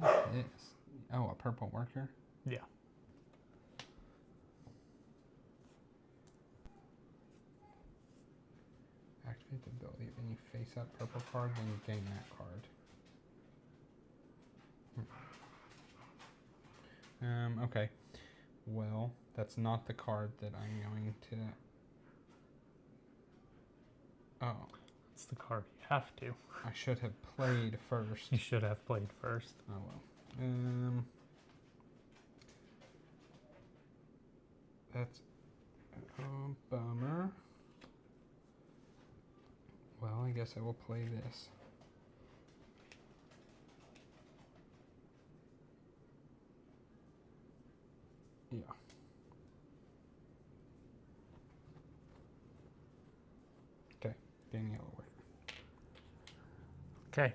[SPEAKER 2] What is this? Oh, a purple worker?
[SPEAKER 1] Yeah.
[SPEAKER 2] Activate the ability of any face-up purple card when you gain that card. Okay. Well, that's not the card that I'm going to... Oh.
[SPEAKER 1] It's the card you have to.
[SPEAKER 2] I should have played first.
[SPEAKER 1] You should have played first.
[SPEAKER 2] Oh, well. That's a bummer. Well, I guess I will play this. Yeah. Okay, gain yellow worker.
[SPEAKER 1] Okay.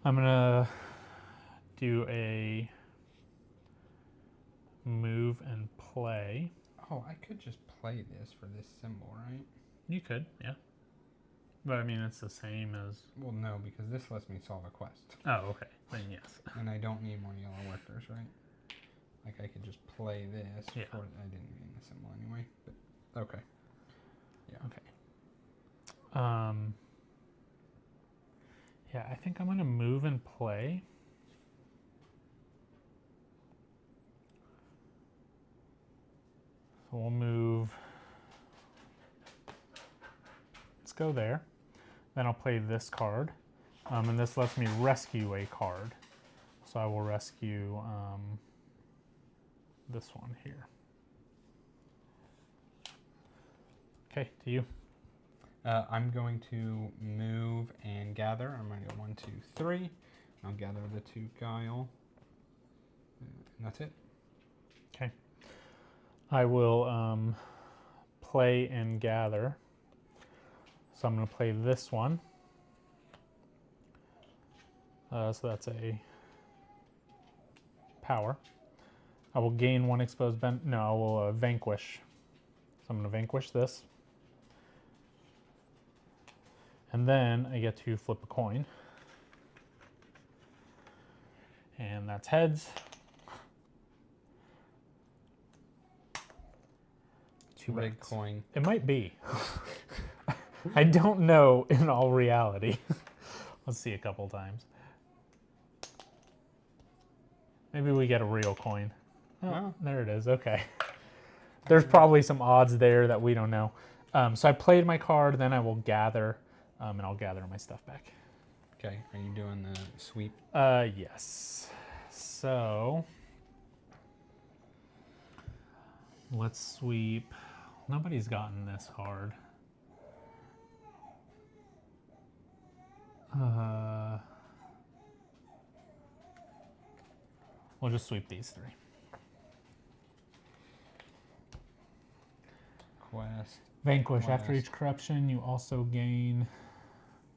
[SPEAKER 1] I'm gonna do a move and play.
[SPEAKER 2] Oh, I could just play this for this symbol, right?
[SPEAKER 1] You could, yeah. But I mean, it's the same as...
[SPEAKER 2] Well, no, because this lets me solve a quest.
[SPEAKER 1] Oh, okay. Then yes.
[SPEAKER 2] And I don't need more yellow workers, right? Like, I could just play this.
[SPEAKER 1] Yeah.
[SPEAKER 2] For, I didn't gain the symbol anyway, but okay. Yeah.
[SPEAKER 1] Okay. Yeah, I think I'm going to move and play. So we'll move. Let's go there. Then I'll play this card. And this lets me rescue a card. So I will rescue this one here. Okay, to you.
[SPEAKER 2] I'm going to move and gather. I'm going to go 1, 2, 3. I'll gather the 2 guile. And that's it.
[SPEAKER 1] Okay. I will play and gather. So I'm going to play this one. So that's a power. I will gain 1 exposed no, I will vanquish. So I'm going to vanquish this. And then I get to flip a coin. And that's heads. 2
[SPEAKER 2] Red
[SPEAKER 1] bets.
[SPEAKER 2] coin.
[SPEAKER 1] It might be. I don't know in all reality. Let's see a couple times. Maybe we get a real coin. Oh, there it is. Okay. There's probably some odds there that we don't know. So I played my card, then I will gather, and I'll gather my stuff back.
[SPEAKER 2] Okay, are you doing the sweep?
[SPEAKER 1] Yes. So let's sweep. Nobody's gotten this card. We'll just sweep these 3.
[SPEAKER 2] Quest.
[SPEAKER 1] Vanquish.
[SPEAKER 2] Quest.
[SPEAKER 1] After each corruption, you also gain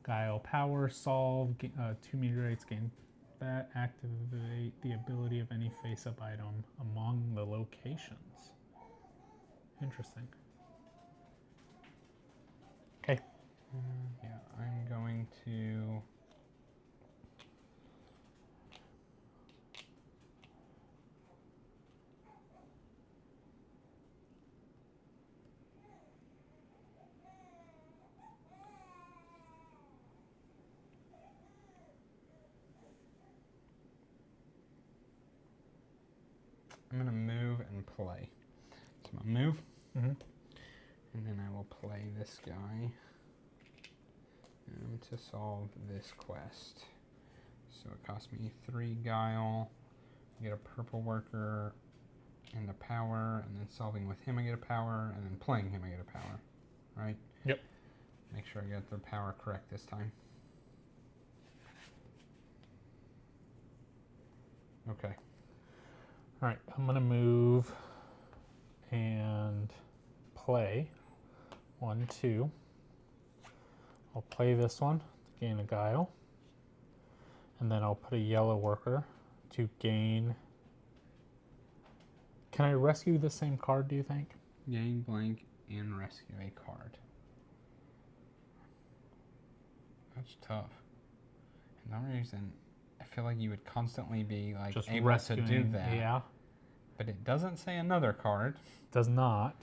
[SPEAKER 1] Guile Power. Solve. 2 meteorites. Gain that. Activate the ability of any face-up item among the locations. Interesting. Okay.
[SPEAKER 2] Yeah, I'm going to... I'm going to move and play. So I'm going to move, and then I will play this guy to solve this quest. So it cost me 3 guile, I get a purple worker, and a power, and then solving with him I get a power, and then playing him I get a power, right?
[SPEAKER 1] Yep.
[SPEAKER 2] Make sure I get the power correct this time. Okay.
[SPEAKER 1] All right, I'm gonna move and play 1, 2. I'll play this one to gain a guile, and then I'll put a yellow worker to gain. Can I rescue the same card, do you think?
[SPEAKER 2] Gain blank and rescue a card. That's tough. And no reason, I feel like you would constantly be like
[SPEAKER 1] Just
[SPEAKER 2] able to do that.
[SPEAKER 1] Yeah.
[SPEAKER 2] But it doesn't say another card.
[SPEAKER 1] Does not.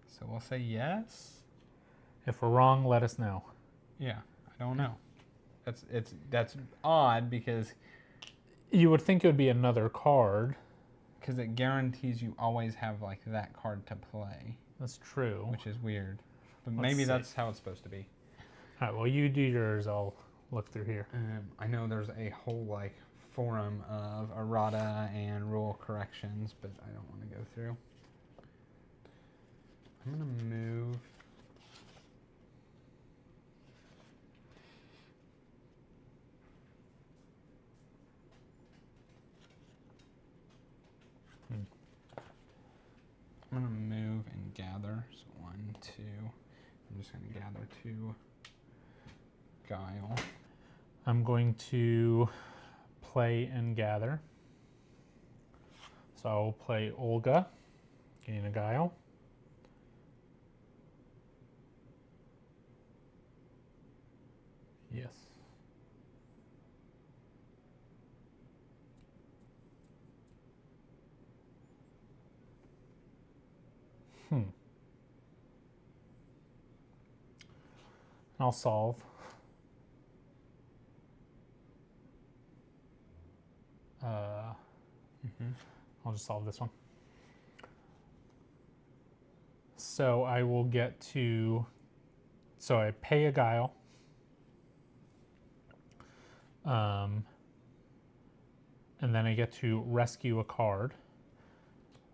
[SPEAKER 2] So we'll say yes.
[SPEAKER 1] If we're wrong, let us know.
[SPEAKER 2] Yeah, I don't know. That's odd because
[SPEAKER 1] you would think it would be another card.
[SPEAKER 2] Because it guarantees you always have like that card to play.
[SPEAKER 1] That's true.
[SPEAKER 2] Which is weird. But maybe that's how it's supposed to be.
[SPEAKER 1] All right, well, you do yours. I'll look through here.
[SPEAKER 2] I know there's a whole like forum of errata and rule corrections, but I don't want to go through. I'm going to move. I'm going to move and gather. So 1, 2. I'm just going to gather 2 guile.
[SPEAKER 1] I'm going to play and gather. So I'll play Olga, gain a guile. Yes. I'll solve. I'll just solve this one. So I will get to, so I pay a guile. And then I get to rescue a card.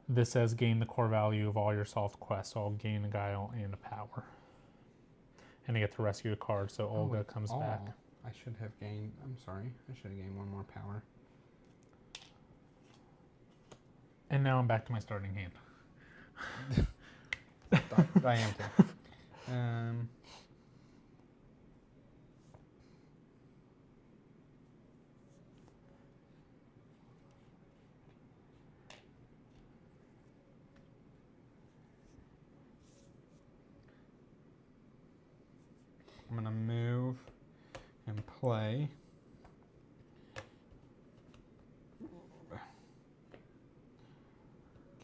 [SPEAKER 1] This says gain the core value of all your solved quests, so I'll gain a guile and a power. And I get to rescue a card, so Olga comes back.
[SPEAKER 2] I should have gained, I'm sorry, I should have gained 1 more power.
[SPEAKER 1] And now I'm back to my starting hand.
[SPEAKER 2] I am too. I'm gonna move and play.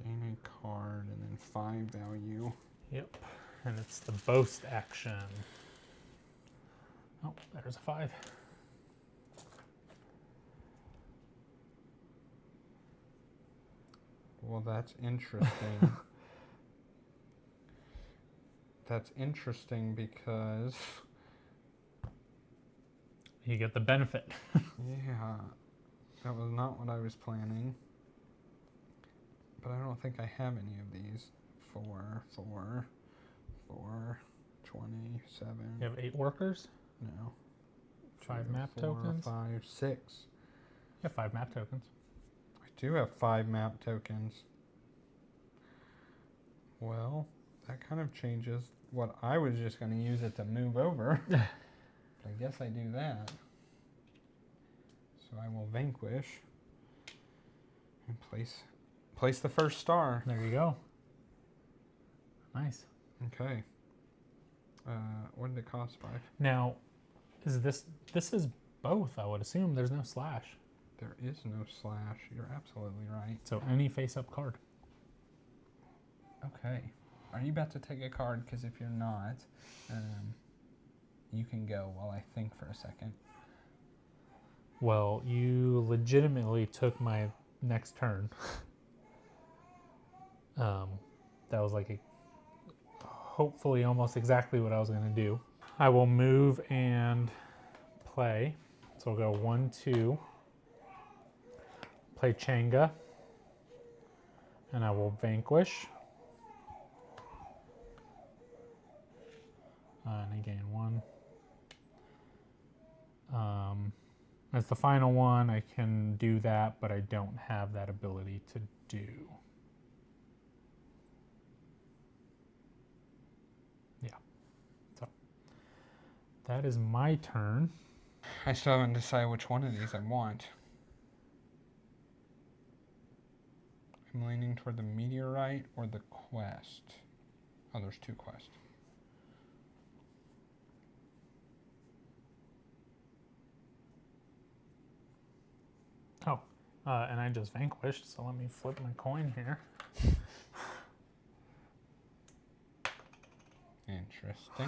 [SPEAKER 2] Gain a card and then 5 value.
[SPEAKER 1] Yep. And it's the boast action. Oh, there's a 5.
[SPEAKER 2] Well, that's interesting. That's interesting because...
[SPEAKER 1] You get the benefit.
[SPEAKER 2] Yeah, that was not what I was planning. But I don't think I have any of these. 4, 4, 4, 27.
[SPEAKER 1] You have 8 workers?
[SPEAKER 2] No.
[SPEAKER 1] 5
[SPEAKER 2] 2,
[SPEAKER 1] map
[SPEAKER 2] 4,
[SPEAKER 1] tokens?
[SPEAKER 2] 5, 6.
[SPEAKER 1] You have 5 map tokens.
[SPEAKER 2] I do have 5 map tokens. Well, that kind of changes what I was just going to use it to move over. But I guess I do that. So I will vanquish and place the first star.
[SPEAKER 1] There you go. Nice.
[SPEAKER 2] Okay. What did it cost? 5?
[SPEAKER 1] Now, is this is both, I would assume. There's no slash.
[SPEAKER 2] There is no slash. You're absolutely right.
[SPEAKER 1] So any face-up card.
[SPEAKER 2] Okay. Are you about to take a card? Because if you're not, you can go while I think for a second.
[SPEAKER 1] Well, you legitimately took my next turn. That was like hopefully almost exactly what I was going to do. I will move and play. So we'll go 1, 2. Play Changa. And I will vanquish. And I gain 1. As the final one, I can do that, but I don't have that ability to do. Yeah. So that is my turn.
[SPEAKER 2] I still haven't decided which one of these I want. I'm leaning toward the meteorite or the quest. Oh, there's 2 quests.
[SPEAKER 1] Oh, and I just vanquished, so let me flip my coin here.
[SPEAKER 2] Interesting.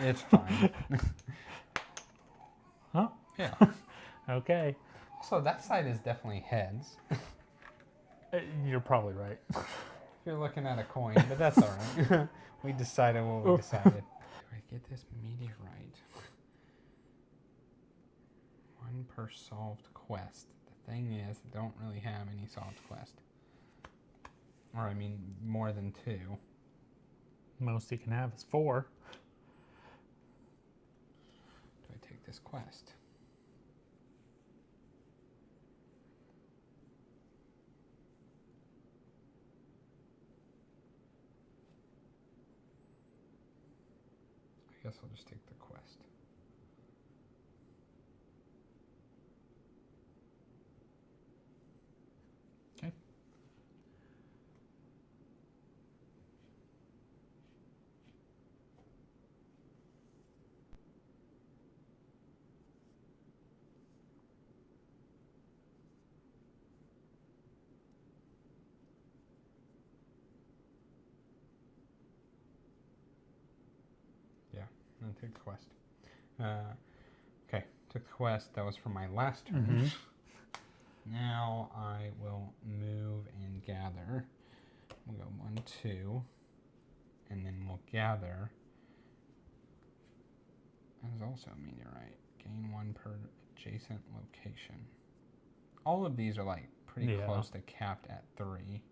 [SPEAKER 2] It's fine.
[SPEAKER 1] Huh?
[SPEAKER 2] Yeah.
[SPEAKER 1] Okay.
[SPEAKER 2] So that side is definitely heads.
[SPEAKER 1] You're probably right.
[SPEAKER 2] If you're looking at a coin, but that's all right. We decided what we decided. Do I get this meteorite? 1 per solved quest. The thing is, I don't really have any solved quest. Or I mean, more than 2.
[SPEAKER 1] Most you can have is 4.
[SPEAKER 2] Do I take this quest? I guess I'll just take the quest.
[SPEAKER 1] Okay.
[SPEAKER 2] Yeah, I'm gonna take the quest. Okay, took the quest. That was for my last turn. Now I will move and gather. We'll go 1, 2, and then we'll gather. That is also a meteorite. Gain 1 per adjacent location. All of these are like pretty close to capped at 3.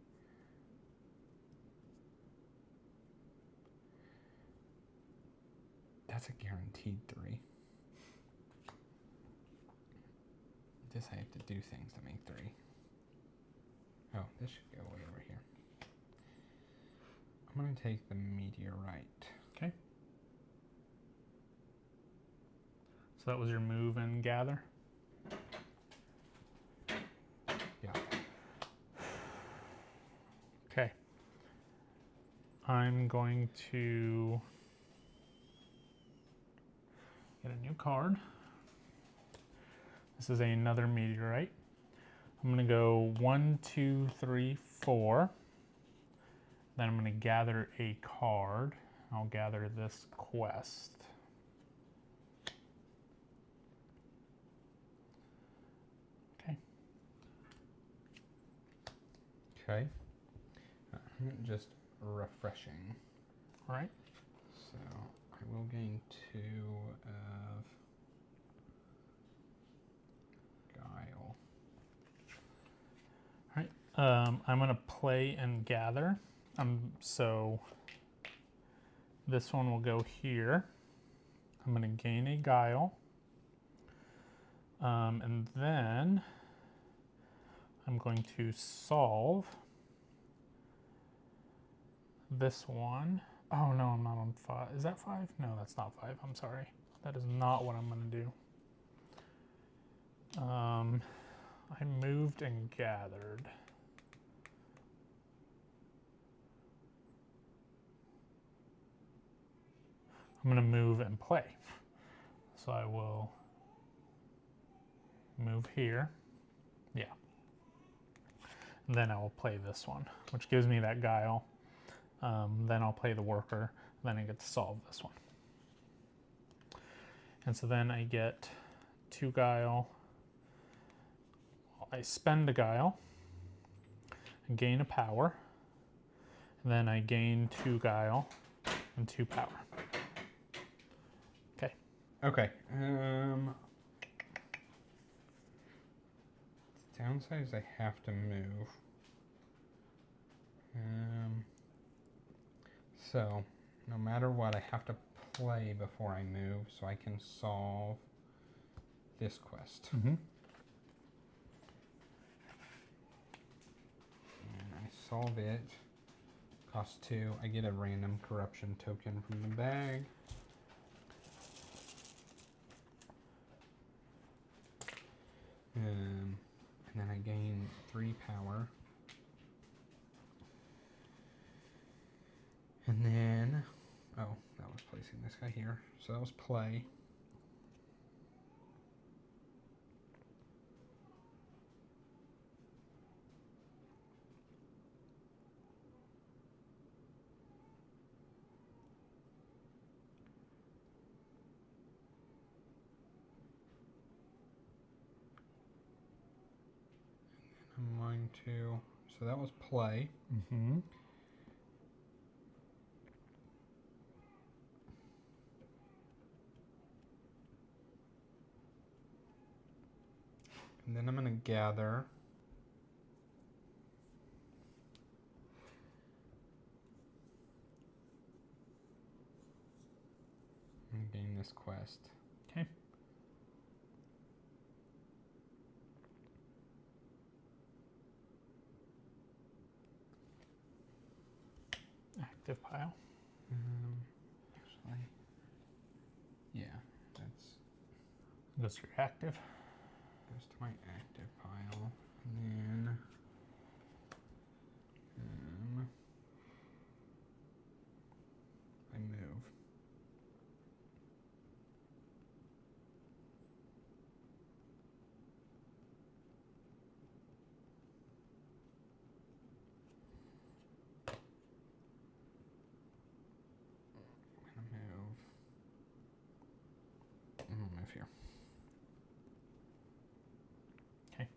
[SPEAKER 2] That's a guaranteed 3. This I have to do things to make 3. Oh, this should go way over here. I'm going to take the meteorite.
[SPEAKER 1] Okay. So that was your move and gather?
[SPEAKER 2] Yeah.
[SPEAKER 1] Okay. I'm going to Get a new card. This is another meteorite. I'm going to go 1, 2, 3, 4. Then I'm going to gather a card. I'll gather this quest. Okay.
[SPEAKER 2] Okay. Just refreshing.
[SPEAKER 1] All right.
[SPEAKER 2] So I will gain 2 of guile.
[SPEAKER 1] All right. I'm going to play and gather. So this one will go here. I'm going to gain a guile. And then I'm going to solve this one. Oh no, I'm not on 5. Is that 5? No, that's not 5. I'm sorry. That is not what I'm going to do. I moved and gathered. I'm going to move and play. So I will move here. Yeah. And then I will play this one, which gives me that guile. Then I'll play the worker. Then I get to solve this one. And so then I get 2 guile. I spend a guile. I gain a power. And then I gain 2 guile and 2 power. Okay.
[SPEAKER 2] Okay. The downside is I have to move. So no matter what, I have to play before I move so I can solve this quest.
[SPEAKER 1] Mm-hmm.
[SPEAKER 2] And I solve it. Cost 2. I get a random corruption token from the bag. And then I gain 3 power. And then, oh, that was placing this guy here. So that was play. I'm going to, so that was play.
[SPEAKER 1] Mm-hmm.
[SPEAKER 2] And then I'm going to gather. And gain this quest.
[SPEAKER 1] Okay. Active pile.
[SPEAKER 2] Actually, yeah, that's
[SPEAKER 1] Goes to your active.
[SPEAKER 2] goes to my active pile. And then I move. I'm gonna move here.
[SPEAKER 1] Okay.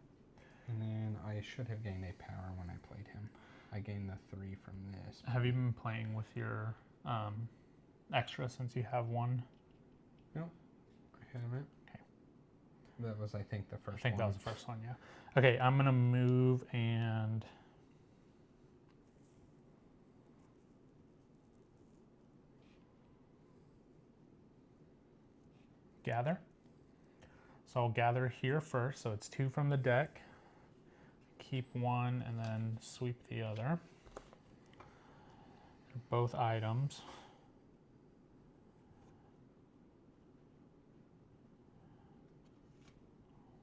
[SPEAKER 2] And then I should have gained a power when I played him. I gained the 3 from this.
[SPEAKER 1] Have you been playing with your extra since you have one?
[SPEAKER 2] No, I haven't.
[SPEAKER 1] Okay.
[SPEAKER 2] That was, I think, the first one.
[SPEAKER 1] I think that was the first one, yeah. Okay, I'm gonna move and gather. So I'll gather here first, so it's 2 from the deck. Keep 1 and then sweep the other. They're both items.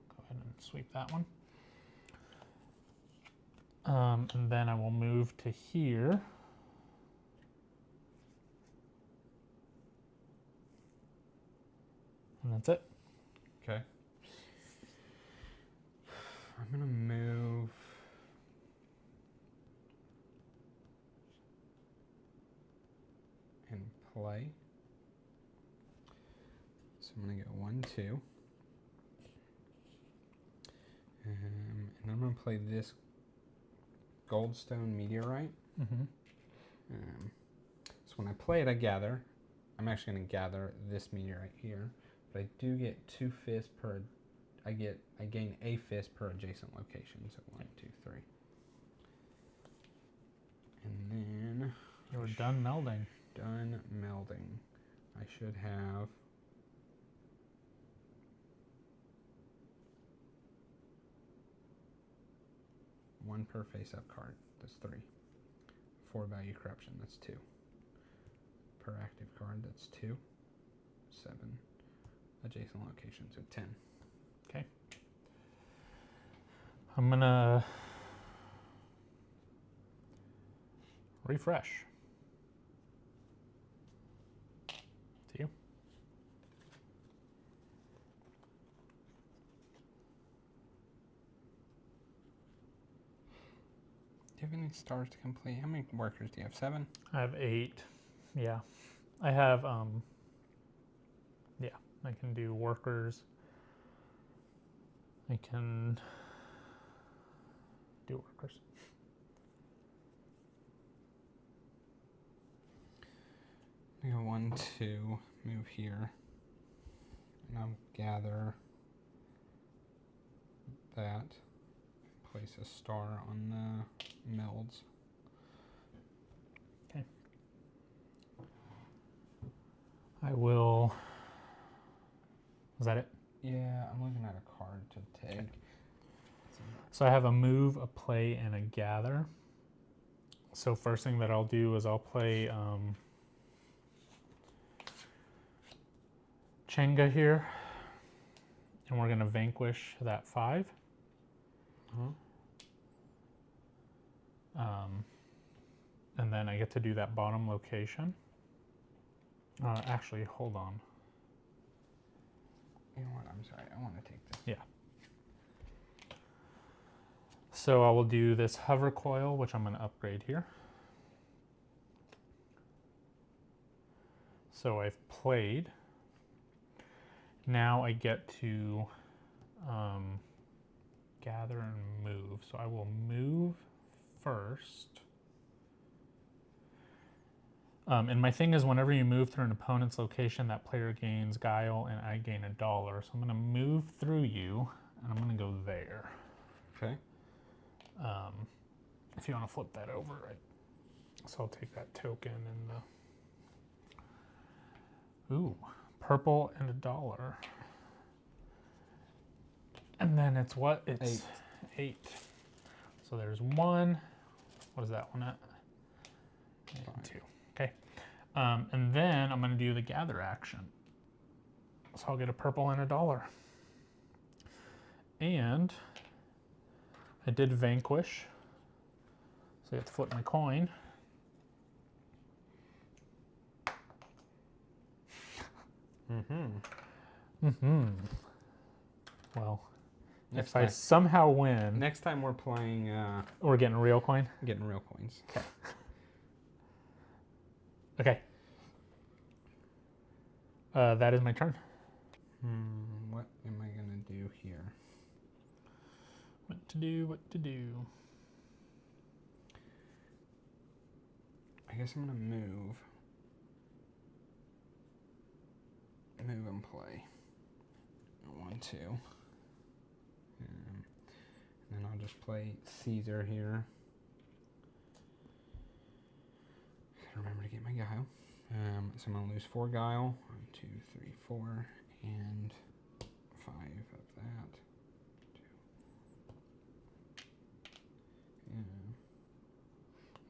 [SPEAKER 1] Go ahead and sweep that one. And then I will move to here. That's it.
[SPEAKER 2] Okay. I'm gonna move. And play. So I'm gonna go 1, 2. And I'm gonna play this Goldstone Meteorite.
[SPEAKER 1] Mm-hmm.
[SPEAKER 2] So when I play it, I gather. I'm actually gonna gather this meteorite here, but I do get 2 fists per. I gain a fist per adjacent location. So 1, 2, 3. And then
[SPEAKER 1] You're done melding.
[SPEAKER 2] Done melding. I should have. One per face-up card. That's 3. 4 value corruption. That's 2. Per active card. That's 2. 7. Adjacent location. So 10.
[SPEAKER 1] Okay. I'm gonna refresh. To you.
[SPEAKER 2] Do you have any stars to complete? How many workers do you have? 7?
[SPEAKER 1] I have 8. Yeah. I have yeah, I can do workers. I can do workers.
[SPEAKER 2] I go 1, 2, move here. And I'll gather that. Place a star on the melds.
[SPEAKER 1] Okay. I will. Is that it?
[SPEAKER 2] Yeah, I'm looking at a card to take.
[SPEAKER 1] Okay. So I have a move, a play, and a gather. So first thing that I'll do is I'll play Chenga here, and we're gonna vanquish that 5. And then I get to do that bottom location. Actually, hold on.
[SPEAKER 2] You know what? I'm sorry. I want to take this.
[SPEAKER 1] Yeah. So I will do this hover coil, which I'm going to upgrade here. So I've played. Now I get to gather and move. So I will move first. And my thing is, whenever you move through an opponent's location, that player gains guile and I gain $1. So I'm going to move through you, and I'm going to go there.
[SPEAKER 2] Okay.
[SPEAKER 1] If you want to flip that over, right? So I'll take that token and ooh, purple and $1. And then it's what? It's 8. So there's 1. What is that one at? And 2. Okay. And then I'm going to do the gather action. So I'll get a purple and $1. And I did vanquish. So I have to flip my coin. Well,
[SPEAKER 2] Next
[SPEAKER 1] if
[SPEAKER 2] time.
[SPEAKER 1] I somehow win,
[SPEAKER 2] Next time we're playing.
[SPEAKER 1] we're getting a real coin.
[SPEAKER 2] Getting real coins.
[SPEAKER 1] Okay. Okay. That is my turn.
[SPEAKER 2] What am I gonna do here?
[SPEAKER 1] What to do? What to do?
[SPEAKER 2] I guess I'm gonna move. Move and play. 1, 2. And then I'll just play Caesar here. Gotta remember to get my guile. So I'm gonna lose 4 guile. 1, 2, 3, 4, and 5 of that. 2.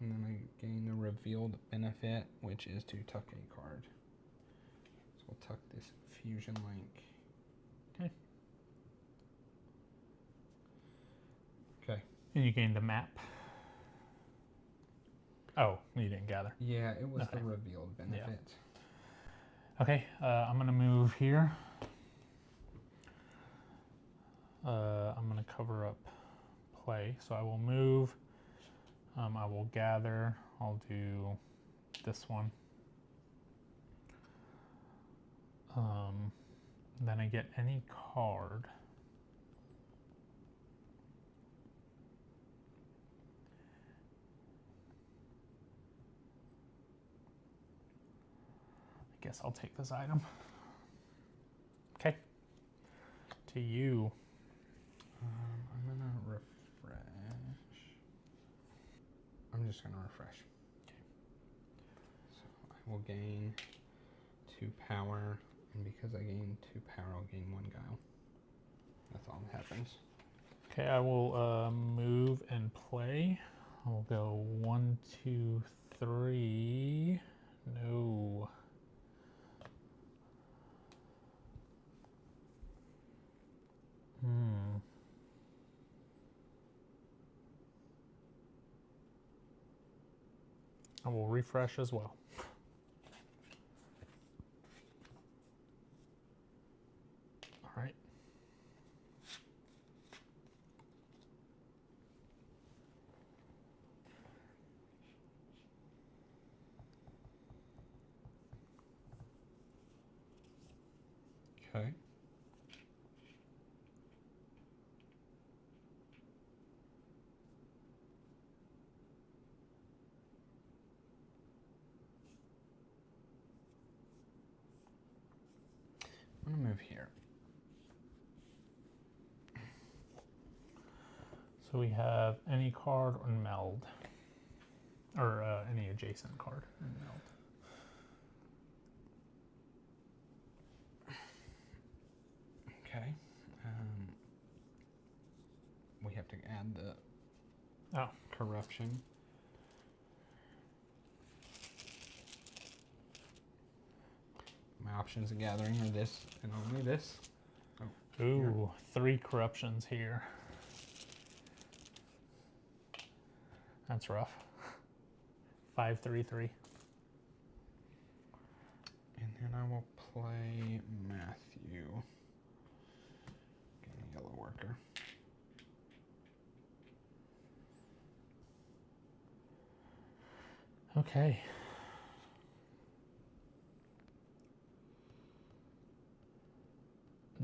[SPEAKER 2] And then I gain the revealed benefit, which is to tuck a card. So we'll tuck this fusion link.
[SPEAKER 1] Okay.
[SPEAKER 2] Okay.
[SPEAKER 1] And you gained a map. Oh, you didn't gather.
[SPEAKER 2] Yeah, it was
[SPEAKER 1] Okay.
[SPEAKER 2] the revealed benefit.
[SPEAKER 1] Okay, I'm gonna move here. I'm going to cover up play. So I will move. I will gather. I'll do this one. Then I get any card. I guess I'll take this item. Okay. To you.
[SPEAKER 2] I'm gonna refresh. I'm just gonna refresh.
[SPEAKER 1] Okay.
[SPEAKER 2] So I will gain 2 power, and because I gain 2 power, I'll gain 1 guile. That's all that happens.
[SPEAKER 1] Okay, I will move and play. I'll go 1, 2, 3. No. I will refresh as well. All right.
[SPEAKER 2] Okay. I'm gonna move here.
[SPEAKER 1] So we have any card and meld, or any adjacent card and meld.
[SPEAKER 2] Okay. We have to add the corruption. My options of gathering are this and only this. Oh,
[SPEAKER 1] Ooh, 3 corruptions here. That's rough. 5, 3, 3.
[SPEAKER 2] and then I will play Matthew. Get a yellow worker.
[SPEAKER 1] Okay.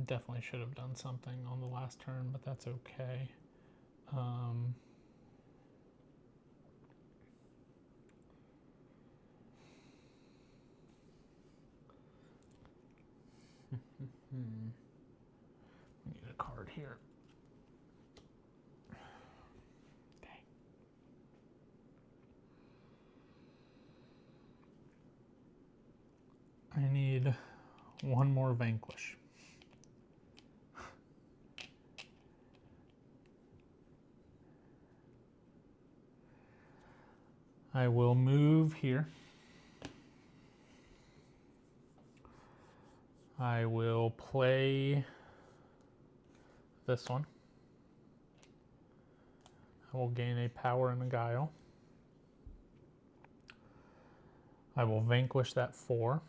[SPEAKER 1] Definitely should have done something on the last turn, but that's okay. We need a card here. Dang. I need 1 more vanquish. I will move here. I will play this one. I will gain a power and a guile. I will vanquish that 4.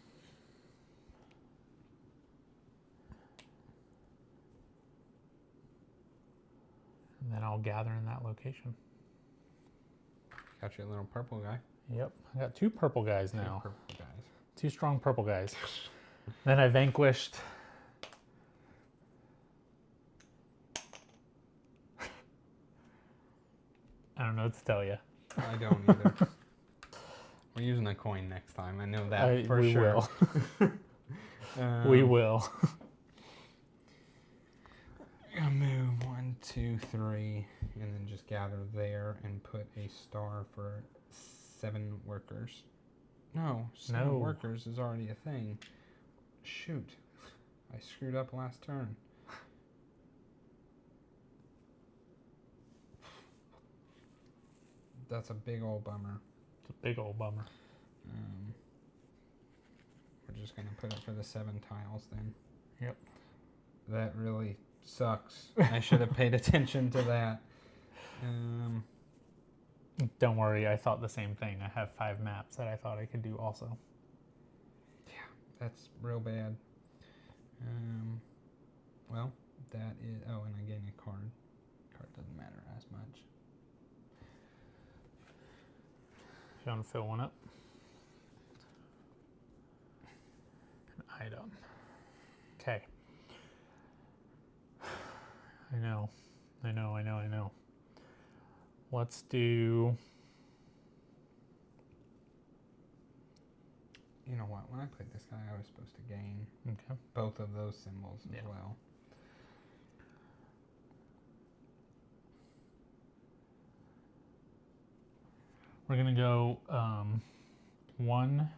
[SPEAKER 1] And then I'll gather in that location.
[SPEAKER 2] Got you a little purple guy.
[SPEAKER 1] Yep, I got 2 purple guys now.
[SPEAKER 2] 2 purple guys.
[SPEAKER 1] 2 strong purple guys. Then I vanquished. I don't know what to tell you.
[SPEAKER 2] I don't either. We're using a coin next time. I know that for
[SPEAKER 1] we
[SPEAKER 2] sure.
[SPEAKER 1] Will. We will.
[SPEAKER 2] I'll move 1, 2, 3, and then just gather there and put a star for 7 workers. No, 7 workers is already a thing. Shoot. I screwed up last turn. That's a big old bummer.
[SPEAKER 1] It's a big old bummer.
[SPEAKER 2] We're just going to put it for the 7 tiles then.
[SPEAKER 1] Yep.
[SPEAKER 2] That really sucks. I should have paid attention to that.
[SPEAKER 1] Don't worry, I thought the same thing. I have 5 maps that I thought I could do also.
[SPEAKER 2] Yeah, that's real bad. Well, that is... Oh, and I gain a
[SPEAKER 1] If you want to fill one up. An item. Okay. I know. Let's do...
[SPEAKER 2] You know what? When I played this guy, I was supposed to gain
[SPEAKER 1] Okay.
[SPEAKER 2] both of those symbols as well.
[SPEAKER 1] We're going to go one.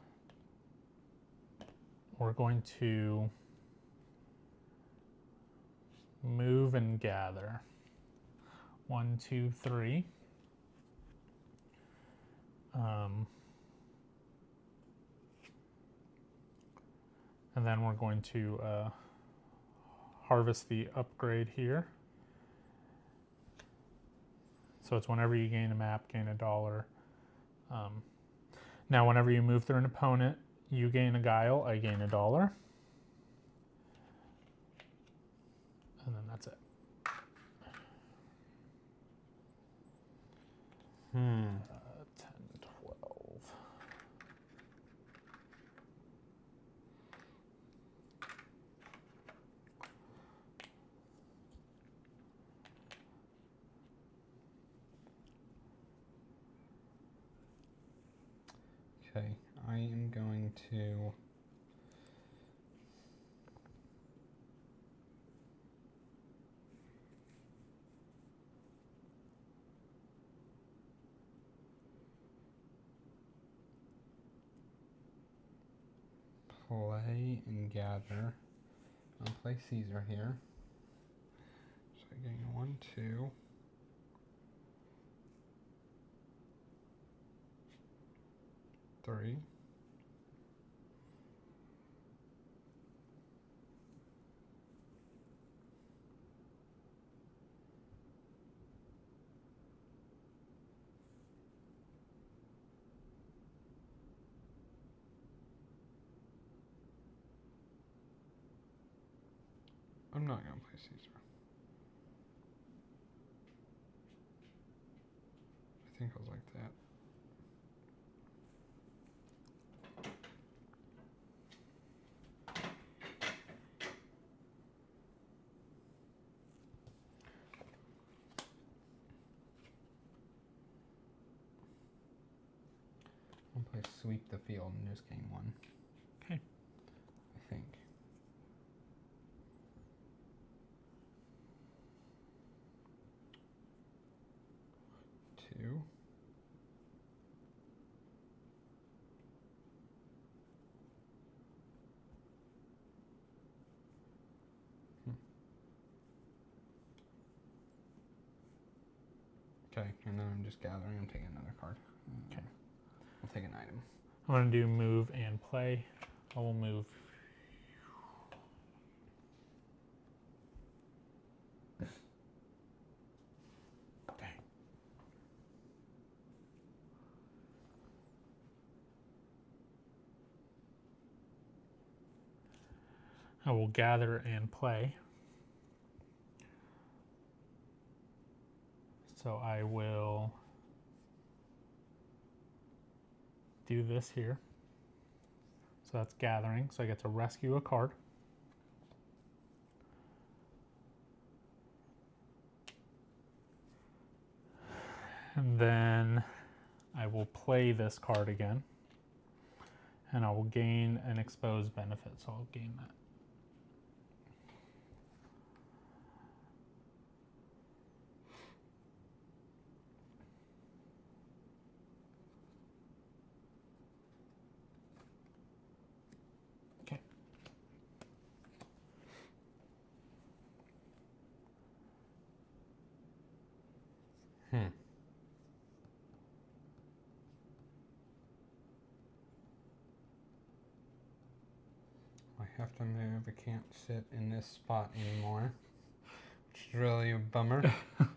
[SPEAKER 1] We're going to move and gather. 1, 2, 3. And then we're going to harvest the upgrade here. So it's whenever you gain a map, gain $1. Now, whenever you move through an opponent, you gain a guile, I gain $1. And then that's it. 10, 12.
[SPEAKER 2] Okay, I am going to play and gather. I'll play Caesar here. So I gain 1, 2. 3. I'm not going to play Caesar. I think I was like that. I'll play sweep the field and just gain 1.
[SPEAKER 1] Okay.
[SPEAKER 2] I think. 2. Okay, and then I'm just gathering. I'm taking another card.
[SPEAKER 1] Okay.
[SPEAKER 2] I'll take an item.
[SPEAKER 1] I'm going to do move and play. I will move. Okay. I will gather and play. So I will do this here. So that's gathering. So I get to rescue a card. And then I will play this card again. And I will gain an exposed benefit. So I'll gain that. Okay.
[SPEAKER 2] I have to move. I can't sit in this spot anymore, which is really a bummer. It's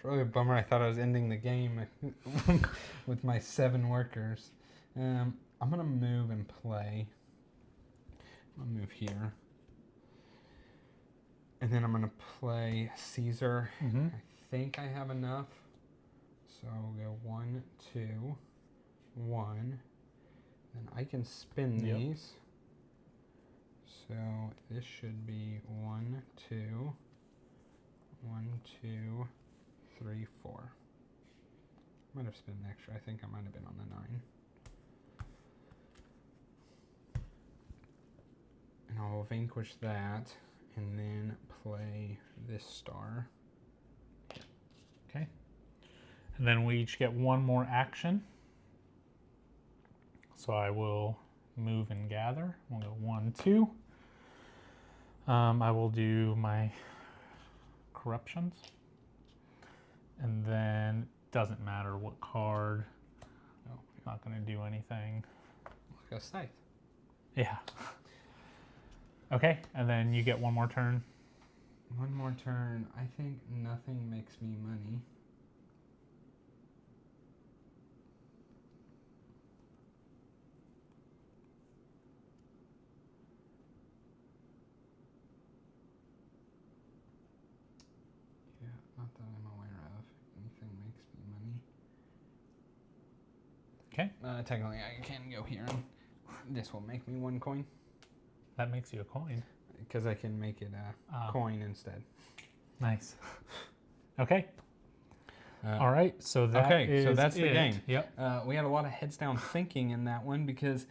[SPEAKER 2] really a bummer. I thought I was ending the game with my 7 workers. I'm gonna move and play. I'm gonna move here, and then I'm gonna play Caesar. I think I have enough, So I'll go 1, 2, 1. Then I can spin these. So this should be 1, 2, 1, 2, 3, 4. Might have spent extra. I think I might have been on the 9. And I'll vanquish that and then play this star.
[SPEAKER 1] Okay. And then we each get one more action. So I will move and gather. We'll go 1, 2. I will do my corruptions. And then doesn't matter what card.
[SPEAKER 2] Oh,
[SPEAKER 1] Not going to do anything.
[SPEAKER 2] like a scythe.
[SPEAKER 1] Yeah. Okay, and then you get one more turn.
[SPEAKER 2] One more turn. I think nothing makes me money. Yeah, not that I'm aware of. Anything makes me money.
[SPEAKER 1] Okay.
[SPEAKER 2] Technically, I can go here, and this will make me 1 coin.
[SPEAKER 1] That makes you a coin.
[SPEAKER 2] Because I can make it a coin instead.
[SPEAKER 1] Nice. Okay. All right, so that's
[SPEAKER 2] the game.
[SPEAKER 1] Yep.
[SPEAKER 2] We had a lot of heads down thinking in that one because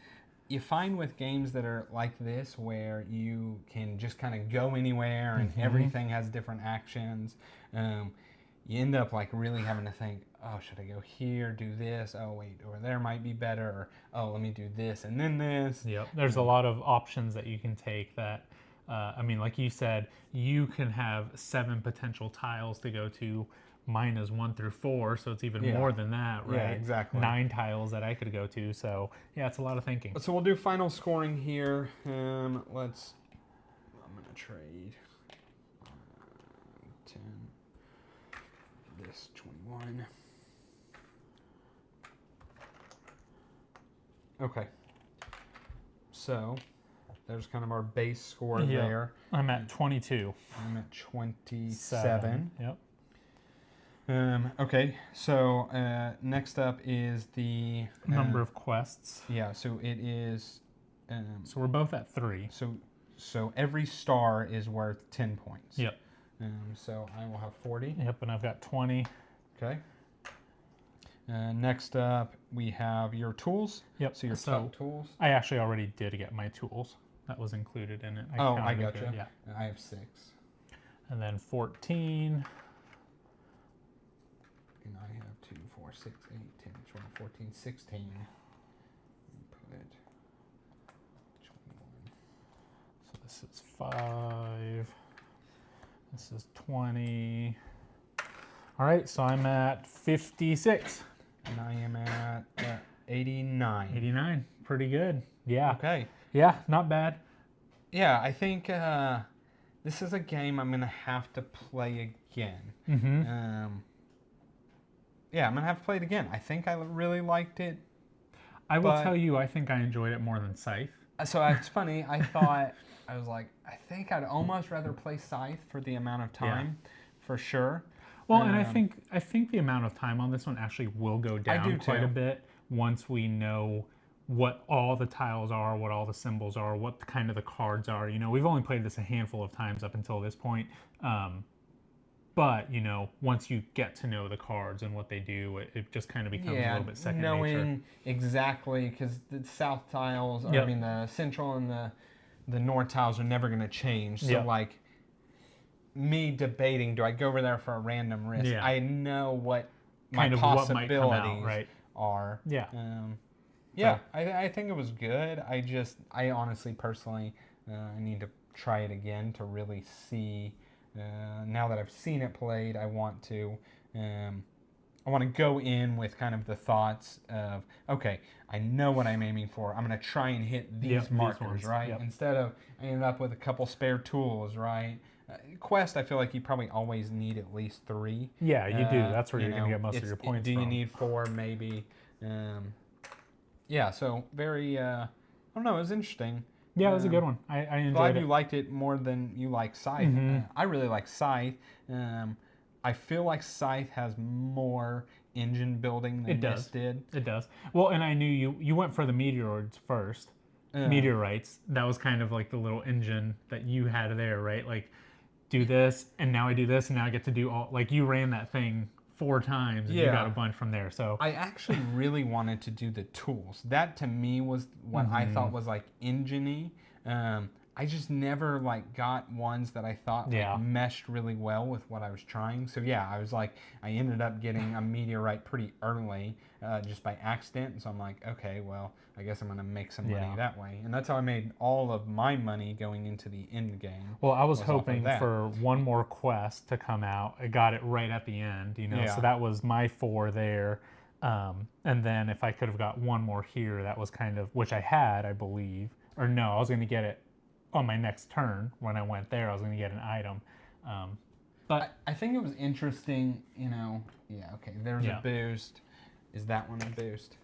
[SPEAKER 2] you find with games that are like this where you can just kind of go anywhere and everything has different actions, you end up like really having to think, oh, should I go here, do this? Oh, wait, or there might be better. Or, oh, let me do this and then this.
[SPEAKER 1] Yep. There's a lot of options that you can take that, I mean, like you said, you can have 7 potential tiles to go to. Mine is 1 through 4, so it's even more than that, right?
[SPEAKER 2] Yeah, exactly.
[SPEAKER 1] 9 tiles that I could go to. So, yeah, it's a lot of thinking.
[SPEAKER 2] So we'll do final scoring here. I'm going to trade 10, this 21. Okay. So there's kind of our base score there.
[SPEAKER 1] I'm at 22.
[SPEAKER 2] I'm at 27.
[SPEAKER 1] Yep.
[SPEAKER 2] Okay, so next up is the
[SPEAKER 1] number of quests.
[SPEAKER 2] Yeah, so it is.
[SPEAKER 1] So we're both at 3.
[SPEAKER 2] So every star is worth 10 points.
[SPEAKER 1] Yep.
[SPEAKER 2] So I will have 40.
[SPEAKER 1] Yep, and I've got 20.
[SPEAKER 2] Okay. Next up, we have your tools.
[SPEAKER 1] Yep.
[SPEAKER 2] So your top tools.
[SPEAKER 1] I actually already did get my tools. That was included in it.
[SPEAKER 2] I gotcha.
[SPEAKER 1] Yeah.
[SPEAKER 2] I have 6.
[SPEAKER 1] And then 14.
[SPEAKER 2] And I have 2, 4, 6, 8, 10, 12, 14, 16. Put 21.
[SPEAKER 1] So this is 5. This is 20. All right, so I'm at 56.
[SPEAKER 2] And I am at 89.
[SPEAKER 1] 89. Pretty good. Yeah.
[SPEAKER 2] Okay.
[SPEAKER 1] Yeah, not bad.
[SPEAKER 2] Yeah, I think this is a game I'm going to have to play again.
[SPEAKER 1] Mm-hmm.
[SPEAKER 2] Yeah, I'm going to have to play it again. I think I really liked it.
[SPEAKER 1] I will tell you, I think I enjoyed it more than Scythe.
[SPEAKER 2] So it's funny, I thought, I was like, I think I'd almost rather play Scythe for the amount of time, for sure.
[SPEAKER 1] Well, and I think the amount of time on this one actually will go down quite a bit once we know what all the tiles are, what all the symbols are, what kind of the cards are. You know, we've only played this a handful of times up until this point. But, you know, once you get to know the cards and what they do, it just kind of becomes a little bit second nature.
[SPEAKER 2] Knowing exactly, because the south tiles, I mean, the central and the north tiles are never going to change. So, like, me debating, do I go over there for a random risk?
[SPEAKER 1] Yeah.
[SPEAKER 2] I know what my
[SPEAKER 1] kind of
[SPEAKER 2] possibilities
[SPEAKER 1] what might come out,
[SPEAKER 2] are.
[SPEAKER 1] Yeah.
[SPEAKER 2] I think it was good. I honestly, personally, I need to try it again to really see. Now that I've seen it played, I want to go in with kind of the thoughts of, okay, I know what I'm aiming for. I'm going to try and hit these markers, right? Instead of I ended up with a couple spare tools, right? Quest, I feel like you probably always need at least 3.
[SPEAKER 1] Yeah, you do. That's where you're going to get most of your points
[SPEAKER 2] from.
[SPEAKER 1] Do
[SPEAKER 2] you need 4, maybe? So very, I don't know, it was interesting.
[SPEAKER 1] Yeah, it was a good one. I enjoyed it.
[SPEAKER 2] Glad you liked it more than you like Scythe. I really like Scythe. I feel like Scythe has more engine building than this did.
[SPEAKER 1] It does. Well, and I knew you went for the meteoroids first. Meteorites. That was kind of like the little engine that you had there, right? Like, do this, and now I do this, and now I get to do all. Like, you ran that thing 4 times, and you got a bunch from there. So
[SPEAKER 2] I actually really wanted to do the tools. That to me was what I thought was like engine-y. I just never like got ones that I thought like, meshed really well with what I was trying. So yeah, I was like, I ended up getting a meteorite pretty early, just by accident. So I'm like, okay, well, I guess I'm gonna make some money that way, and that's how I made all of my money going into the end game.
[SPEAKER 1] Well, I was hoping for one more quest to come out. I got it right at the end, you know. So that was my 4 there, and then if I could have got one more here, that was kind of which I had, I believe, or no, I was gonna get it on my next turn. When I went there, I was going to get an item. But
[SPEAKER 2] I think it was interesting, you know. Yeah, okay. There's a boost. Is that one a boost?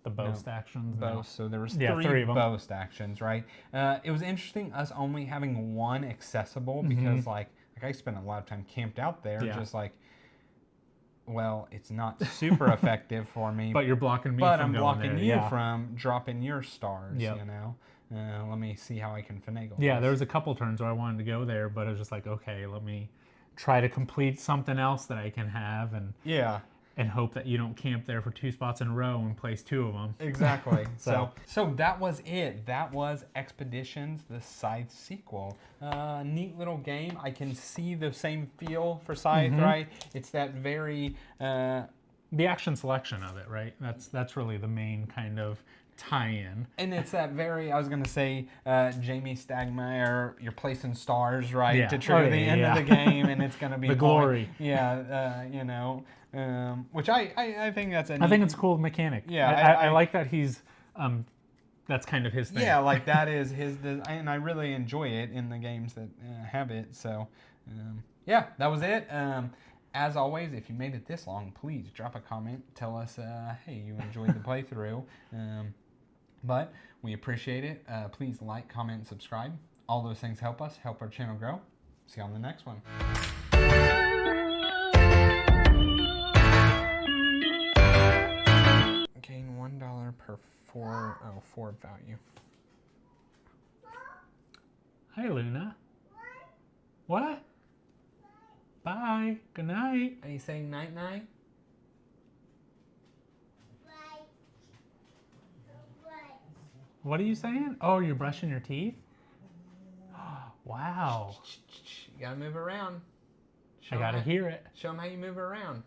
[SPEAKER 1] The boast actions.
[SPEAKER 2] Boast.
[SPEAKER 1] No.
[SPEAKER 2] So there was
[SPEAKER 1] 3 of them.
[SPEAKER 2] boast actions, right? It was interesting us only having one accessible because like I spent a lot of time camped out there, just like. Well, it's not super effective for me.
[SPEAKER 1] But you're blocking me.
[SPEAKER 2] But
[SPEAKER 1] from
[SPEAKER 2] I'm blocking
[SPEAKER 1] there.
[SPEAKER 2] you from dropping your stars.
[SPEAKER 1] Yep.
[SPEAKER 2] You know. Let me see how I can finagle.
[SPEAKER 1] Yeah, there was a couple turns where I wanted to go there, but it was just like, okay, let me try to complete something else that I can have, and hope that you don't camp there for 2 spots in a row and place 2 of them.
[SPEAKER 2] Exactly. so that was it. That was Expeditions, the Scythe sequel. Neat little game. I can see the same feel for Scythe, right? It's that very
[SPEAKER 1] the action selection of it, right? That's really the main kind of tie-in.
[SPEAKER 2] And it's that very, I was going to say, Jamie Stonemaier, you're placing stars, right, to trigger the end of the game, and it's going to be
[SPEAKER 1] the glory.
[SPEAKER 2] Yeah, you know, which I think that's
[SPEAKER 1] I think it's a cool mechanic.
[SPEAKER 2] Yeah.
[SPEAKER 1] I like that he's, that's kind of his thing.
[SPEAKER 2] Yeah, like that is his, and I really enjoy it in the games that have it, so, yeah, that was it. As always, if you made it this long, please drop a comment. Tell us, hey, you enjoyed the playthrough. But we appreciate it. Please like, comment, and subscribe. All those things help us, help our channel grow. See you on the next one. Gain $1 per 4 value.
[SPEAKER 1] Hi, Luna. What? Bye. Good night.
[SPEAKER 2] Are you saying night-night?
[SPEAKER 1] What are you saying? Oh, you're brushing your teeth? Wow.
[SPEAKER 2] You gotta move around.
[SPEAKER 1] I gotta hear it.
[SPEAKER 2] Show them how you move around.